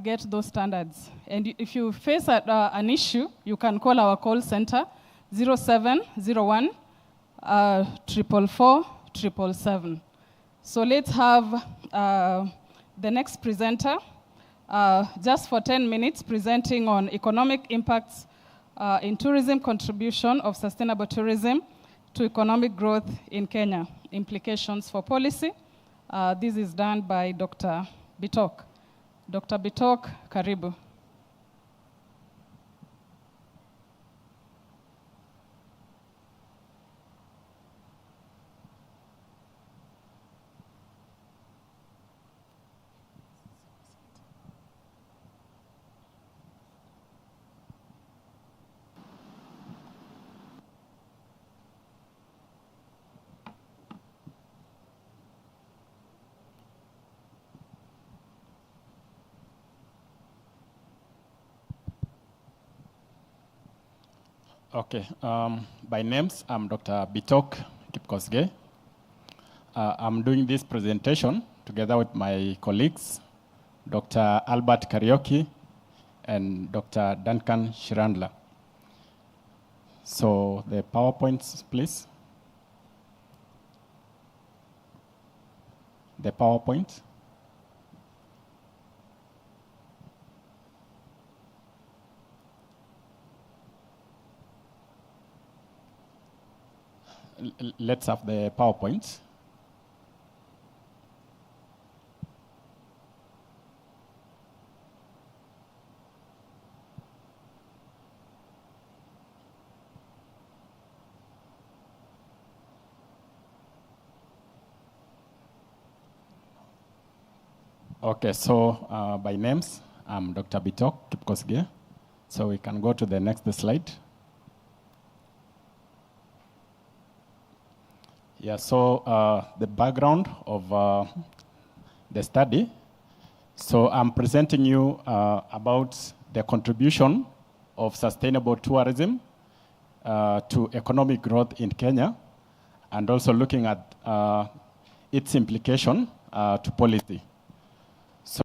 get those standards. And if you face an issue, you can call our call center, 0701 444 777. So let's have the next presenter, just for 10 minutes, presenting on economic impacts in tourism, contribution of sustainable tourism to economic growth in Kenya, implications for policy. This is done by Dr. Bitok. Dr. Bitok, karibu.
Okay, by names, I'm Dr. Bitok Kipkosgei. I'm doing this presentation together with my colleagues, Dr. Albert Karioki and Dr. Duncan Shirandla. So the PowerPoints, please. The PowerPoint. let's have the PowerPoint. Okay, so by names, I'm Dr. Bitok Kipkosgei. So we can go to the next slide. Yeah, so the background of the study. So I'm presenting you about the contribution of sustainable tourism to economic growth in Kenya, and also looking at its implication to policy. So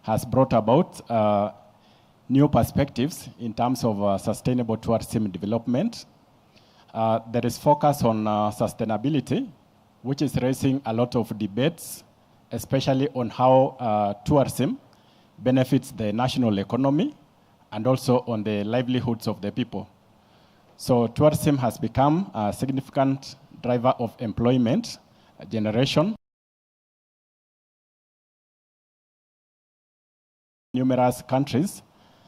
has brought about new perspectives in terms of sustainable tourism development. There is focus on sustainability, which is raising a lot of debates, especially on how tourism benefits the national economy and also on the livelihoods of the people. So tourism has become a significant driver of employment generation. Numerous countries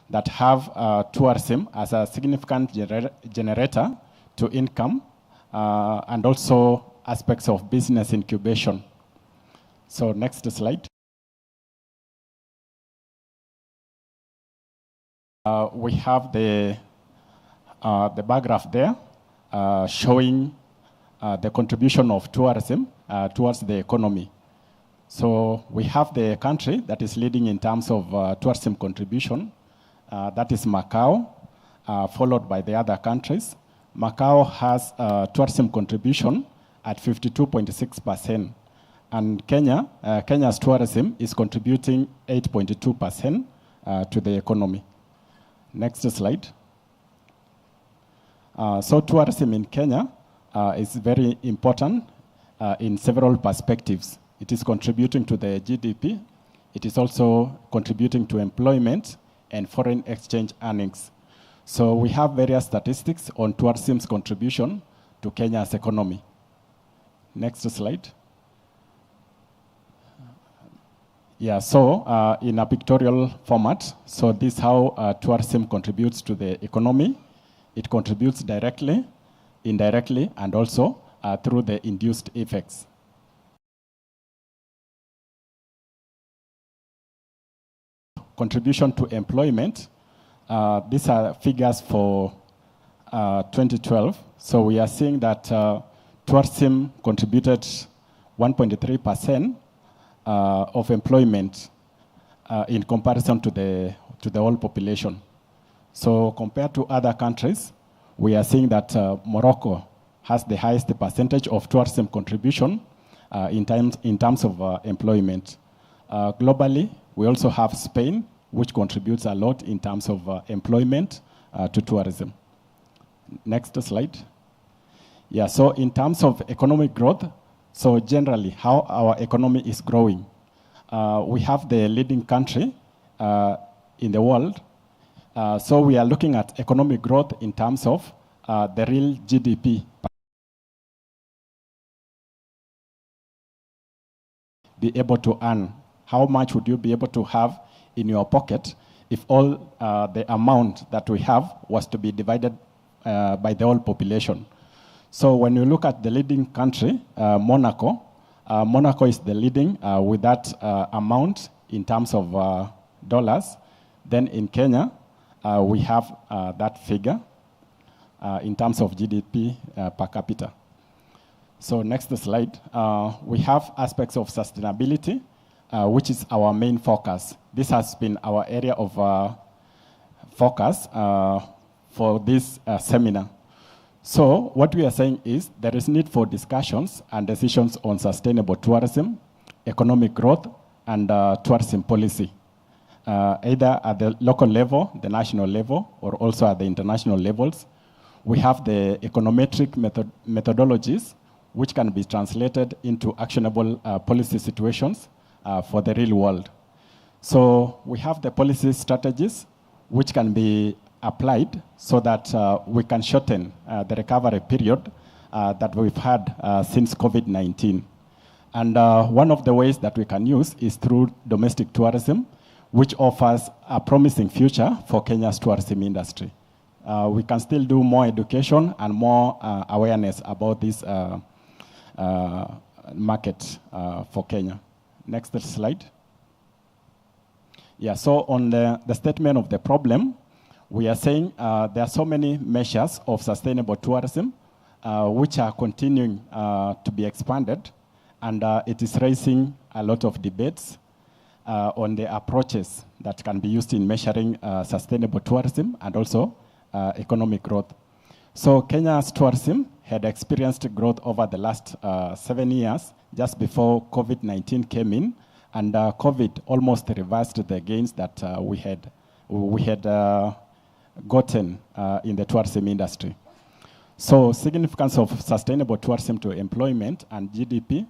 that have tourism as a significant generator to income and also aspects of business incubation. So next slide. We have the bar graph there showing the contribution of tourism towards the economy. So we have the country that is leading in terms of tourism contribution. That is Macau, followed by the other countries. Macau has tourism contribution at 52.6%. And Kenya's tourism is contributing 8.2% to the economy. Next slide. So tourism in Kenya is very important in several perspectives. It is contributing to the GDP. It is also contributing to employment and foreign exchange earnings. So we have various statistics on tourism's contribution to Kenya's economy. Next slide. Yeah, so in a pictorial format, so this is how tourism contributes to the economy. It contributes directly, indirectly, and also through the induced effects. Contribution to employment. These are figures for 2012. So we are seeing that tourism contributed 1.3% of employment in comparison to the whole population. So compared to other countries, we are seeing that Morocco has the highest percentage of tourism contribution in terms of employment. Globally, we also have Spain, which contributes a lot in terms of employment to tourism. Next slide. Yeah, so in terms of economic growth, so generally how our economy is growing. We have the leading country in the world. So we are looking at economic growth in terms of the real GDP. Be able to earn. How much would you be able to have in your pocket if all the amount that we have was to be divided by the whole population? So when you look at the leading country, Monaco, Monaco is the leading with that amount in terms of dollars. Then in Kenya, we have that figure in terms of GDP per capita. So next slide. We have aspects of sustainability, which is our main focus. This has been our area of focus for this seminar. So what we are saying is there is need for discussions and decisions on sustainable tourism, economic growth, and tourism policy, either at the local level, the national level, or also at the international levels. We have the econometric methodologies, which can be translated into actionable policy situations for the real world. So we have the policy strategies, which can be applied so that we can shorten the recovery period that we've had since COVID-19. And one of the ways that we can use is through domestic tourism, which offers a promising future for Kenya's tourism industry. We can still do more education and more awareness about this market for Kenya. Next slide. Yeah, so on the statement of the problem, we are saying there are so many measures of sustainable tourism which are continuing to be expanded, and it is raising a lot of debates on the approaches that can be used in measuring sustainable tourism and also economic growth. So Kenya's tourism had experienced growth over the last 7 years, just before COVID-19 came in, and COVID almost reversed the gains that we had gotten in the tourism industry. So significance of sustainable tourism to employment and GDP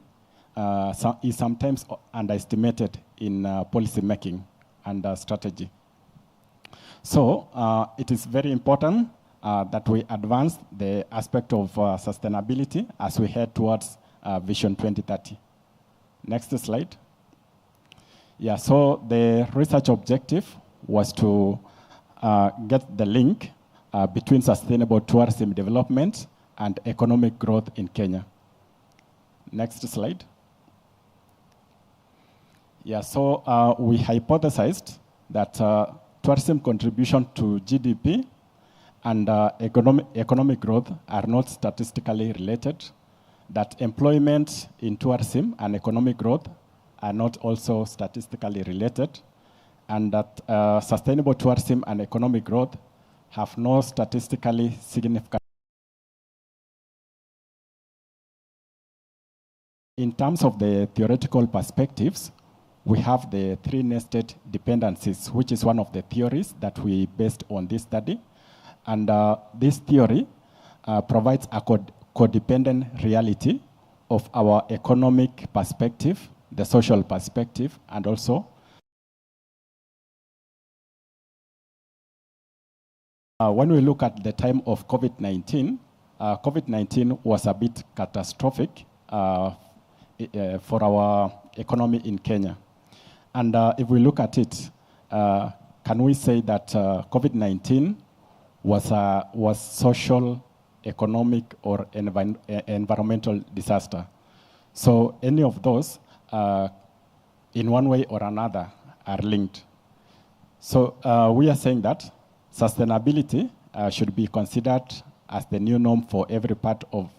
is sometimes underestimated in policy making and strategy. So it is very important that we advance the aspect of sustainability as we head towards Vision 2030. Next slide. Yeah, so the research objective was to get the link between sustainable tourism development and economic growth in Kenya. Next slide. Yeah, so we hypothesized that tourism contribution to GDP and economic growth are not statistically related, that employment in tourism and economic growth are not also statistically related, and that sustainable tourism and economic growth have no statistically significant. In terms of the theoretical perspectives, we have the three nested dependencies, which is one of the theories that we based on this study. And this theory provides a codependent reality of our economic perspective, the social perspective, and also when we look at the time of COVID-19, COVID-19 was a bit catastrophic for our economy in Kenya. And if we look at it, can we say that COVID-19 was social, economic, or environmental disaster? So any of those, in one way or another, are linked. So we are saying that sustainability should be considered as the new norm for every part of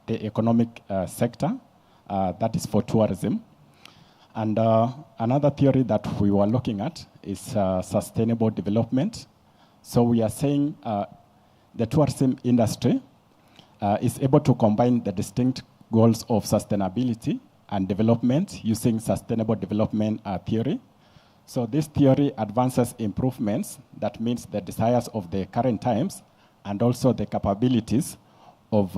the economic sector, that is for tourism. And another theory that we were looking at is sustainable development. So we are saying the tourism industry is able to combine the distinct goals of sustainability and development using sustainable development theory. So this theory advances improvements that meets the desires of the current times and also the capabilities of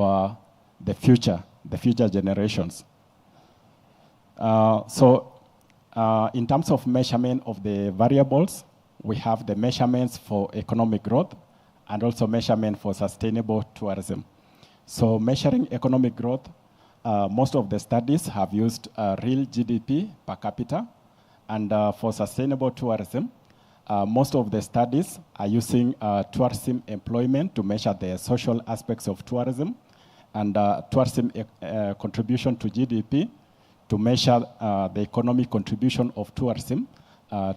the future generations. In terms of measurement of the variables, we have the measurements for economic growth and also measurement for sustainable tourism. So measuring economic growth, most of the studies have used real GDP per capita. And for sustainable tourism, most of the studies are using tourism employment to measure the social aspects of tourism, and tourism contribution to GDP to measure the economic contribution of tourism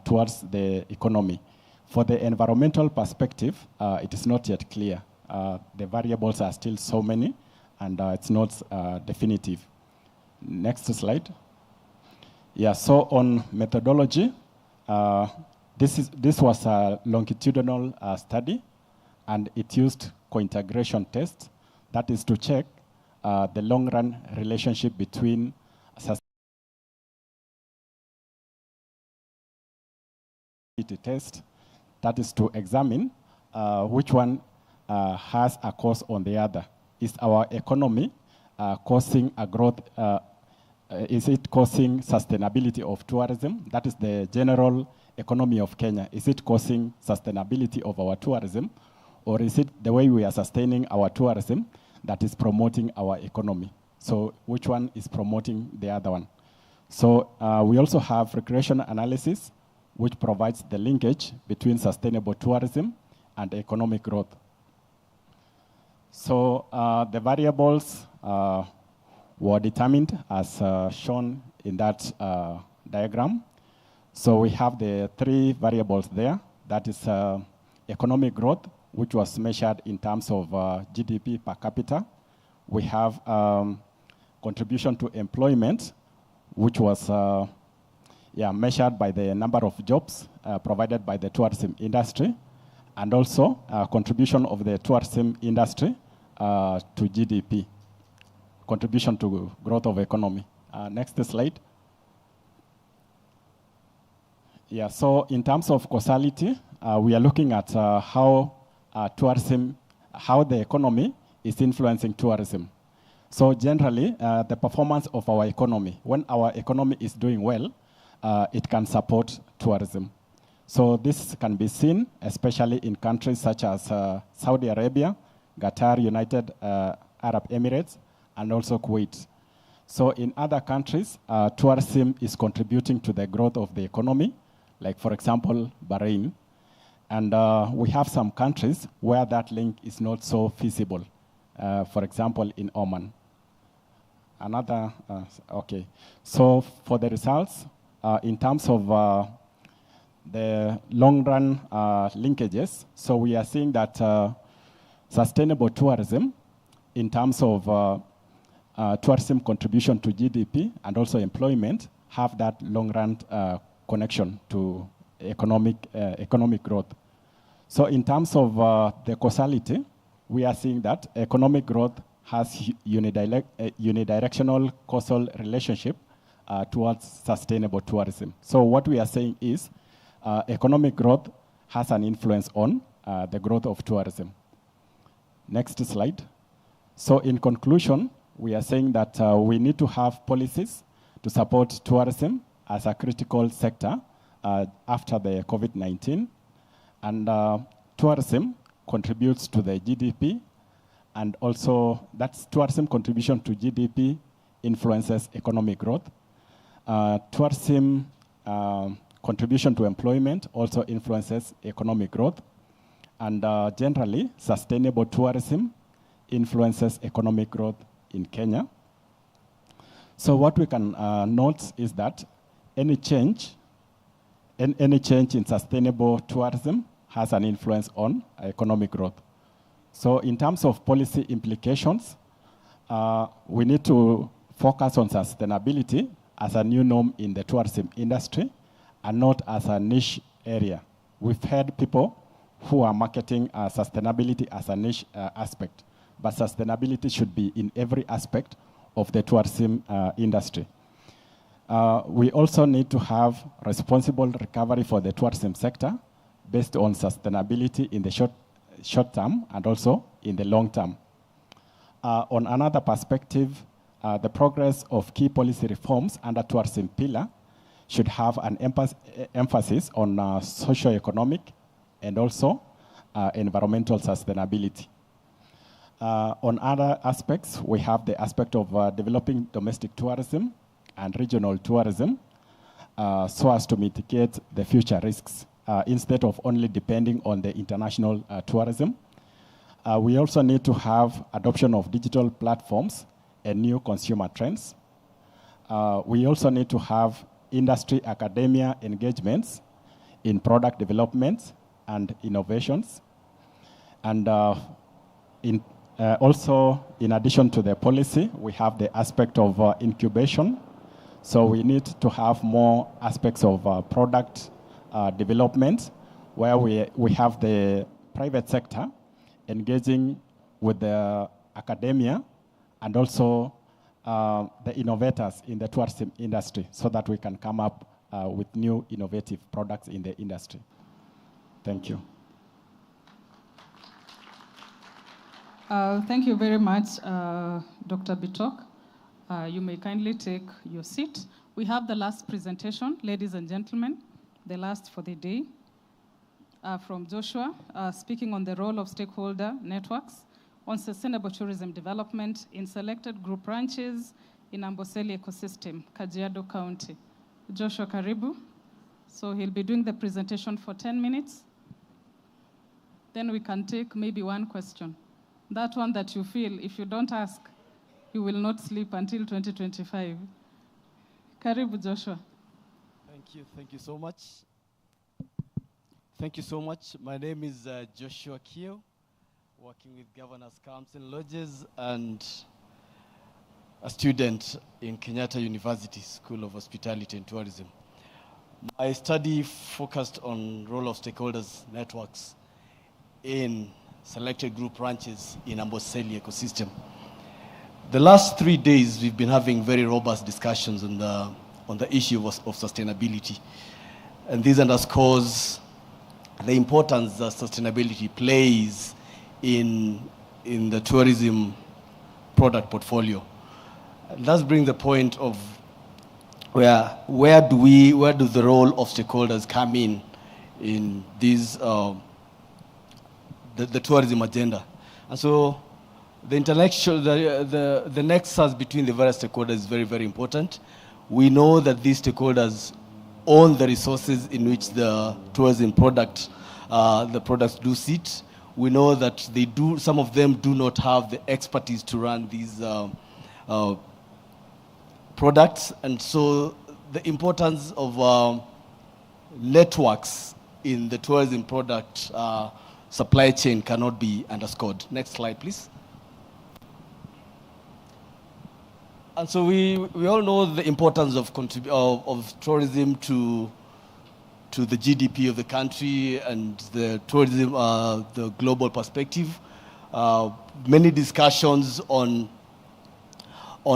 towards the economy. For the environmental perspective, it is not yet clear. The variables are still so many, and it's not definitive. Next slide. Yeah, so on methodology, this was a longitudinal study, and it used co-integration tests. That is to check the long-run relationship between sustainability test. That is to examine which one has a cause on the other. Is our economy causing a growth? Is it causing sustainability of tourism? That is the general economy of Kenya? Is it causing sustainability of our tourism, or is it the way we are sustaining our tourism that is promoting our economy? So which one is promoting the other one? So we also have regression analysis, which provides the linkage between sustainable tourism and economic growth. So the variables were determined as shown in that diagram. So we have the 3 variables there. That is economic growth, which was measured in terms of GDP per capita. We have contribution to employment, which was measured by the number of jobs provided by the tourism industry, and also contribution of the tourism industry to GDP, contribution to growth of economy. Next slide. Yeah, so in terms of causality, we are looking at how tourism, how the economy is influencing tourism. So generally, the performance of our economy, when our economy is doing well, it can support tourism. So this can be seen, especially in countries such as Saudi Arabia, Qatar, United Arab Emirates, and also Kuwait. So in other countries, tourism is contributing to the growth of the economy, like for example, Bahrain. And we have some countries where that link is not so feasible. For example, in Oman. Another, okay. So for the results, in terms of the long-run linkages, so we are seeing that sustainable tourism, in terms of tourism contribution to GDP and also employment, have that long-run connection to economic growth. So in terms of the causality, we are seeing that economic growth has unidirectional causal relationship towards sustainable tourism. So what we are saying is economic growth has an influence on the growth of tourism. Next slide. So in conclusion, we are saying that we need to have policies to support tourism as a critical sector after the COVID-19. And tourism contributes to the GDP, and also that's tourism contribution to GDP influences economic growth. Tourism contribution to employment also influences economic growth. And generally, sustainable tourism influences economic growth in Kenya. So what we can note is that any change in sustainable tourism has an influence on economic growth. So in terms of policy implications, we need to focus on sustainability as a new norm in the tourism industry and not as a niche area. We've heard people who are marketing sustainability as a niche aspect, but sustainability should be in every aspect of the tourism industry. We also need to have responsible recovery for the tourism sector based on sustainability in the short term and also in the long term. On another perspective, the progress of key policy reforms under tourism pillar should have an emphasis on socio-economic and also environmental sustainability. On other aspects, we have the aspect of developing domestic tourism and regional tourism so as to mitigate the future risks instead of only depending on the international tourism. We also need to have adoption of digital platforms and new consumer trends. We also need to have industry academia engagements in product development and innovations. And also, in addition to the policy, we have the aspect of incubation. So we need to have more aspects of product development where we have the private sector engaging with the academia and also the innovators in the tourism industry so that we can come up with new innovative products in the industry. Thank you.
Thank you very much, Dr. Bitok. You may kindly take your seat. We have the last presentation, ladies and gentlemen. the last for the day, from Joshua, speaking on the role of stakeholder networks on sustainable tourism development in selected group ranches in Amboseli ecosystem, Kajiado County. Joshua Karibu. So he'll be doing the presentation for 10 minutes. Then we can take maybe one question. That one that you feel, if you don't ask, you will not sleep until 2025. Karibu, Joshua.
Thank you so much. Thank you so much. My name is Joshua Kio, working with Governors Council Lodges and a student in Kenyatta University School of Hospitality and Tourism. My study focused on role of stakeholders networks in selected group ranches in Amboseli ecosystem. The last 3 days, we've been having very robust discussions on the issue of sustainability. And this underscores the importance that sustainability plays in the tourism product portfolio. And that's bring the point of where does the role of stakeholders come in this the tourism agenda. And so the nexus between the various stakeholders is very, very important. We know that these stakeholders own the resources in which the tourism products do sit. We know that some of them do not have the expertise to run these products, and so the importance of networks in the tourism product supply chain cannot be underscored. Next slide, please. And so we all know the importance of tourism to the GDP of the country and the tourism, the global perspective. Many discussions on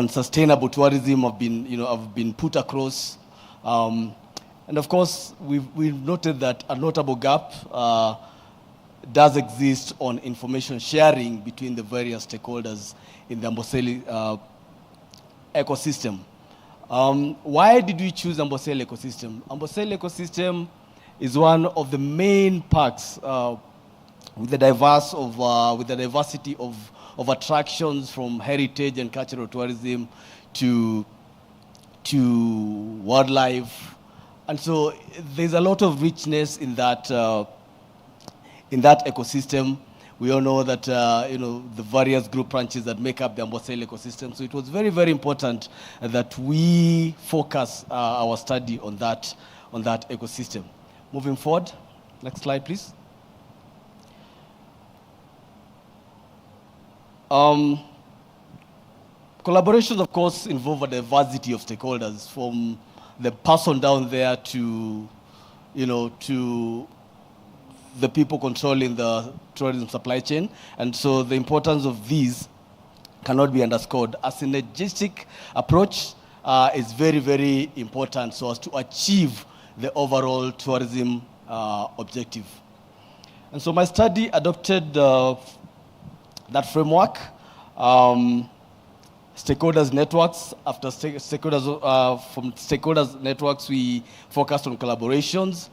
sustainable tourism have been put across, and of course we've noted that a notable gap does exist on information sharing between the various stakeholders in the Amboseli ecosystem. Why did we choose Amboseli ecosystem? Amboseli ecosystem is one of the main parks with the diversity of attractions, from heritage and cultural tourism to wildlife, and so there's a lot of richness in that ecosystem. We all know that the various group branches that make up the Amboseli ecosystem. So it was very, very important that we focus our study on that ecosystem. Moving forward, next slide, please. Collaborations, of course, involve a diversity of stakeholders, from the person down there to the people controlling the tourism supply chain. And so the importance of these cannot be underscored. A synergistic approach is very, very important so as to achieve the overall tourism objective. And so my study adopted that framework. Stakeholders networks. After from stakeholders networks, we focused on collaborations,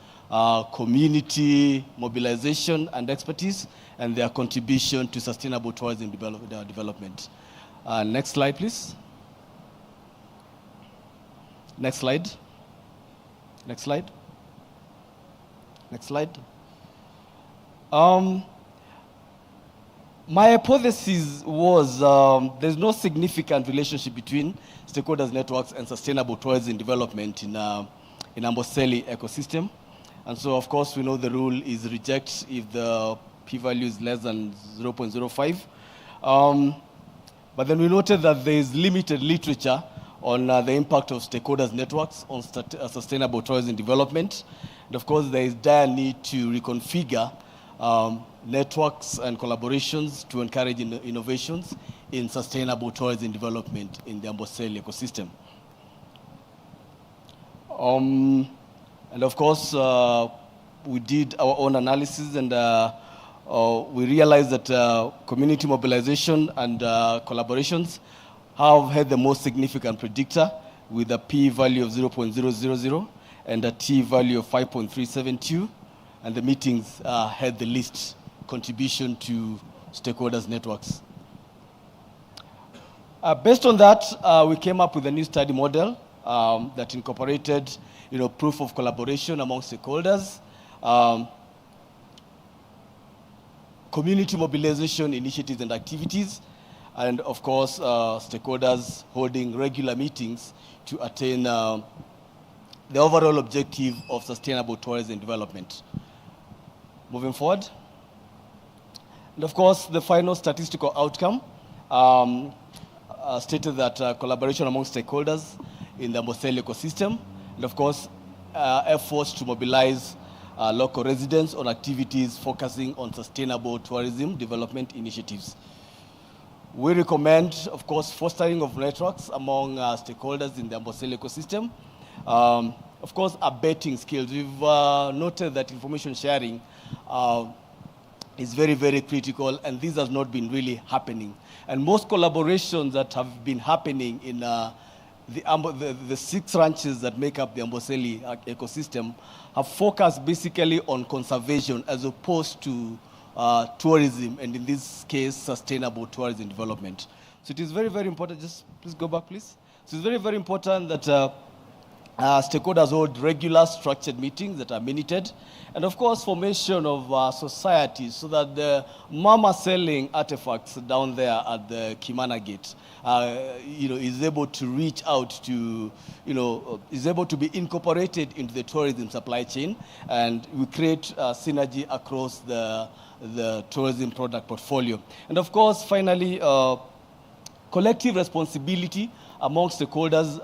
community mobilization and expertise, and their contribution to sustainable tourism development. Next slide, please. Next slide. Next slide. Next slide. My hypothesis was there's no significant relationship between stakeholders networks and sustainable tourism development in Amboseli ecosystem. And so, of course, we know the rule is reject if the p-value is less than 0.05. But then we noted that there is limited literature on the impact of stakeholders networks on sustainable tourism development. And of course, there is dire need to reconfigure networks and collaborations to encourage innovations in sustainable tourism development in the Amboseli ecosystem. And of course, we did our own analysis, and we realized that community mobilization and collaborations have had the most significant predictor with a p-value of 0.000, and a T value of 5.372, and the meetings had the least contribution to stakeholders' networks. Based on that, we came up with a new study model that incorporated, proof of collaboration among stakeholders, community mobilization initiatives and activities, and of course, stakeholders holding regular meetings to attain the overall objective of sustainable tourism development. Moving forward. And of course, the final statistical outcome stated that collaboration among stakeholders in the Amboseli ecosystem, and of course, efforts to mobilize local residents on activities focusing on sustainable tourism development initiatives. We recommend, of course, fostering of networks among stakeholders in the Amboseli ecosystem. Of course, abetting skills. We've noted that information sharing is very, very critical, and this has not been really happening. And most collaborations that have been happening in the 6 ranches that make up the Amboseli ecosystem have focused basically on conservation as opposed to tourism, and in this case, sustainable tourism development. So it is very, very important. Just please go back, please. So it's very, very important that stakeholders hold regular structured meetings that are minuted, and of course formation of societies so that the mama selling artifacts down there at the Kimana Gate is able to reach out to, is able to be incorporated into the tourism supply chain, and we create synergy across the tourism product portfolio. And of course, finally, collective responsibility among stakeholders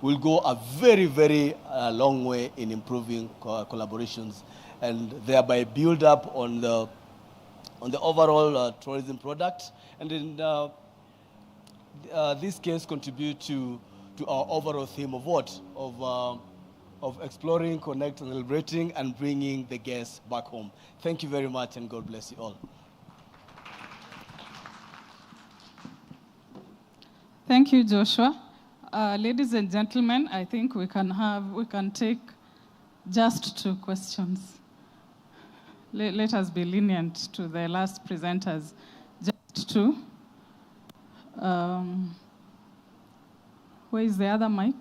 will go a very, very long way in improving collaborations, and thereby build up on the overall tourism product, and in this case contribute to our overall theme of what? Of exploring, connecting, celebrating, and bringing the guests back home. Thank you very much, and God bless you all.
Thank you, Joshua. Ladies and gentlemen, I think we can take just 2 questions. Let us be lenient to the last presenters. Just 2. Where is the other mic?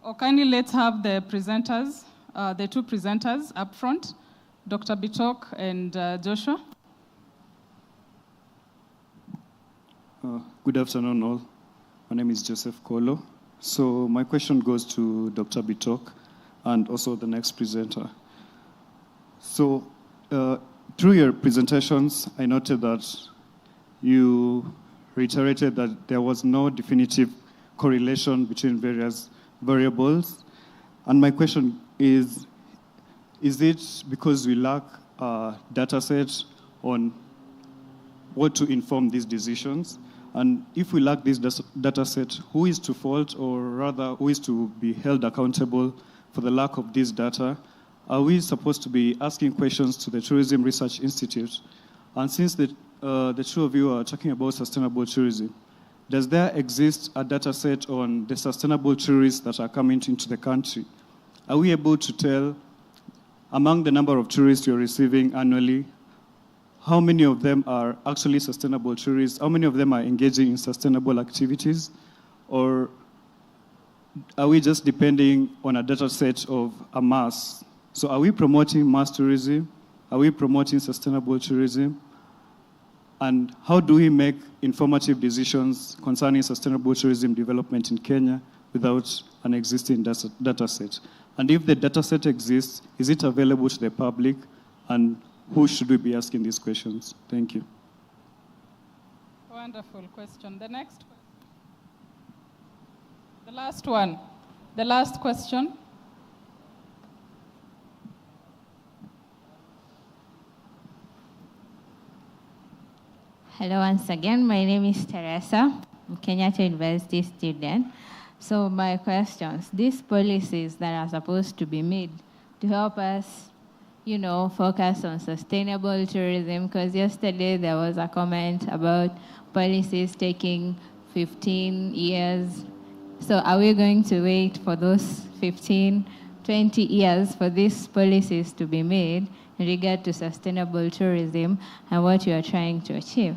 Or kindly let's have the presenters, the 2 presenters up front, Dr. Bitok and Joshua.
Good afternoon all. My name is Joseph Kolo. So my question goes to Dr. Bitok and also the next presenter. So through your presentations, I noted that you reiterated that there was no definitive correlation between various variables. And my question is it because we lack a data set on what to inform these decisions? And if we lack this data set, who is to fault, or rather, who is to be held accountable for the lack of this data? Are we supposed to be asking questions to the Tourism Research Institute? And since the 2 of you are talking about sustainable tourism, does there exist a data set on the sustainable tourists that are coming into the country? Are we able to tell, among the number of tourists you're receiving annually, how many of them are actually sustainable tourists? How many of them are engaging in sustainable activities? Or are we just depending on a data set of a mass? So are we promoting mass tourism? Are we promoting sustainable tourism? And how do we make informative decisions concerning sustainable tourism development in Kenya without an existing data set? And if the data set exists, is it available to the public? And who should we be asking these questions? Thank you.
Wonderful question. The next question. The last one. The last question.
Hello once again, my name is Teresa. I'm a Kenyatta University student. So my questions, these policies that are supposed to be made to help us focus on sustainable tourism? Because yesterday there was a comment about policies taking 15 years. So are we going to wait for those 15, 20 years for these policies to be made in regard to sustainable tourism and what you are trying to achieve?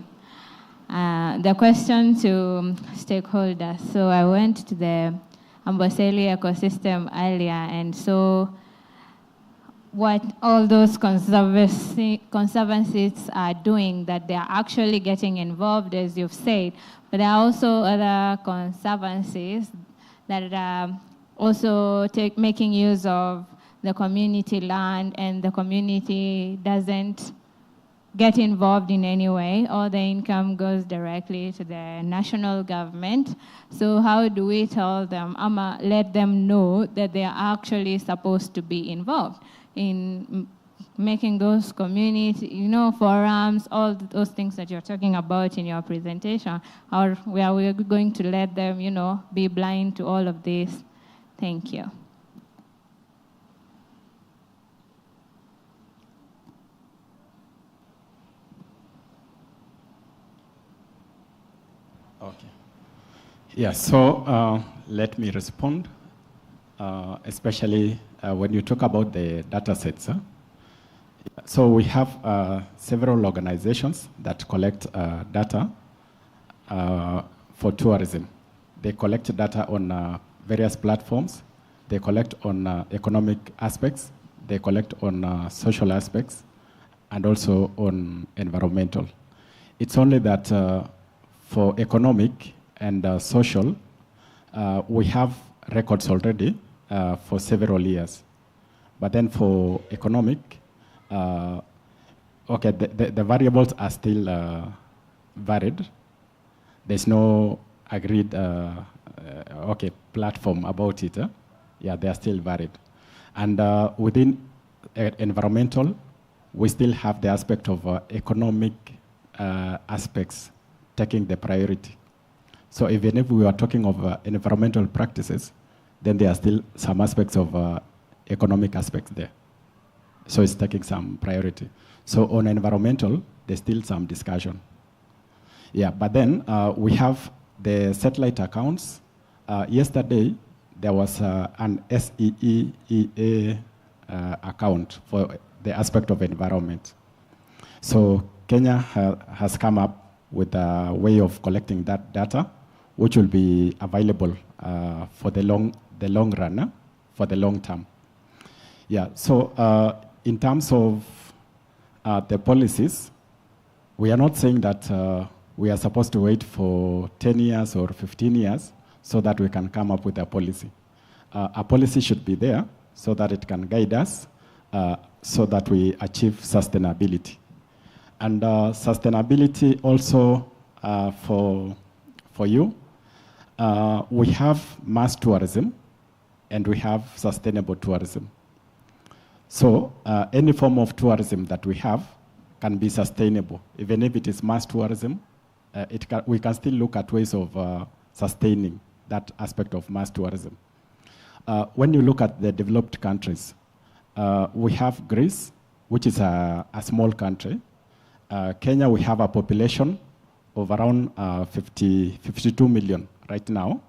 The question to stakeholders. So I went to the Amboseli ecosystem earlier and saw what all those conservancies are doing, that they are actually getting involved, as you've said. But there are also other conservancies that are also making use of the community land, and the community doesn't get involved in any way. All the income goes directly to the national government. So how do we tell them, let them know that they are actually supposed to be involved in making those community, forums, all those things that you're talking about in your presentation? Or are we going to let them, be blind to all of this? Thank you.
Okay. Yeah, so let me respond, especially when you talk about the data sets. So we have several organizations that collect data for tourism. They collect data on various platforms. They collect on economic aspects. They collect on social aspects, and also on environmental. It's only that for economic and social, we have records already for several years. But then for economic, okay, the variables are still varied. There's no agreed platform about it. Yeah, they are still varied. And within environmental, we still have the aspect of economic aspects taking the priority. So even if we are talking of environmental practices, then there are still some aspects of economic aspects there. So it's taking some priority. So on environmental, there's still some discussion. Yeah, but then we have the satellite accounts. Yesterday, there was an SEEEA account for the aspect of environment. So Kenya has come up with a way of collecting that data, which will be available for the long run, for the long term. Yeah, so in terms of the policies, we are not saying that we are supposed to wait for 10 years or 15 years so that we can come up with a policy. A policy should be there so that it can guide us so that we achieve sustainability. And sustainability also for you, we have mass tourism and we have sustainable tourism. So any form of tourism that we have can be sustainable. Even if it is mass tourism, we can still look at ways of sustaining that aspect of mass tourism. When you look at the developed countries, we have Greece, which is a small country. Kenya, we have a population of around 52 million right now.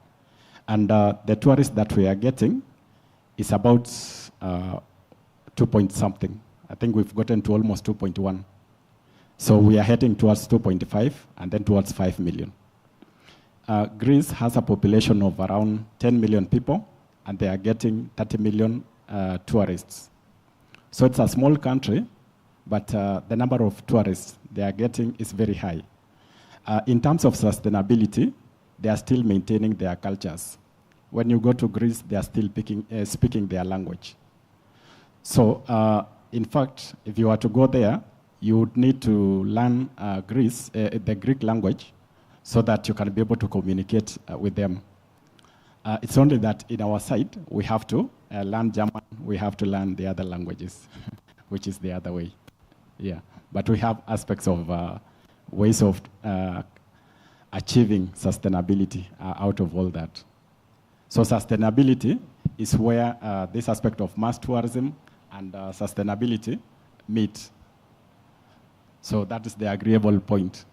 And the tourists that we are getting is about 2 point something. I think we've gotten to almost 2.1. So we are heading towards 2.5 and then towards 5 million. Greece has a population of around 10 million people, and they are getting 30 million tourists. So it's a small country, but the number of tourists they are getting is very high. In terms of sustainability, they are still maintaining their cultures. When you go to Greece, they are still speaking their language. So in fact, if you were to go there, you would need to learn the Greek language, so that you can be able to communicate with them. It's only that in our side, we have to learn German, we have to learn the other languages, which is the other way. Yeah, but we have aspects of ways of achieving sustainability out of all that. So sustainability is where this aspect of mass tourism and sustainability meet. So that is the agreeable point.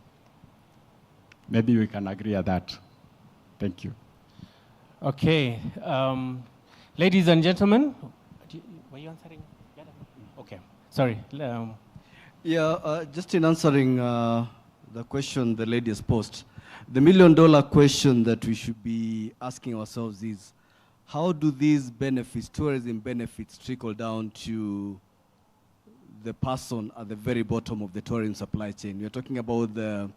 Maybe we can agree on that. Thank you.
Okay. Ladies and gentlemen, were you answering? Okay. Sorry.
Just in answering the question the lady has posed, the million-dollar question that we should be asking ourselves is, how do these benefits, tourism benefits, trickle down to the person at the very bottom of the tourism supply chain? We're talking about the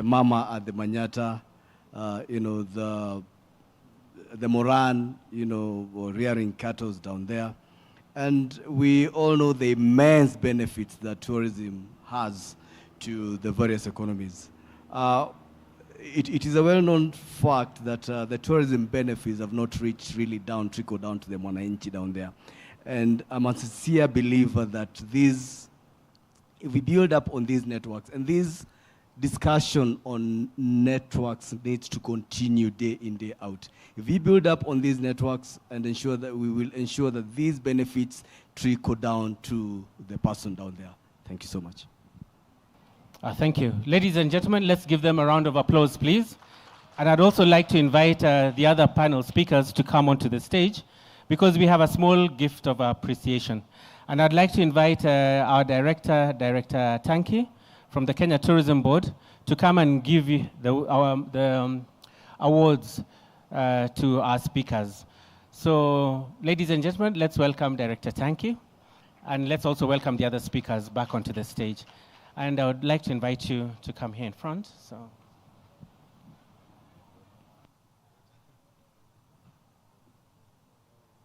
mama at the Manyata, the Moran, or rearing cattle down there. And we all know the immense benefits that tourism has to the various economies. It is a well-known fact that the tourism benefits have not trickled down to the Mwananchi down there. And I'm a sincere believer that if we build up on these networks, and this discussion on networks needs to continue day in, day out. If we build up on these networks and ensure that we will ensure that these benefits trickle down to the person down there. Thank you so much.
Thank you. Ladies and gentlemen, let's give them a round of applause, please. And I'd also like to invite the other panel speakers to come onto the stage, because we have a small gift of appreciation. And I'd like to invite our Director Tanki, from the Kenya Tourism Board, to come and give the awards to our speakers. So, ladies and gentlemen, let's welcome Director Tanki, and let's also welcome the other speakers back onto the stage. And I would like to invite you to come here in front. So.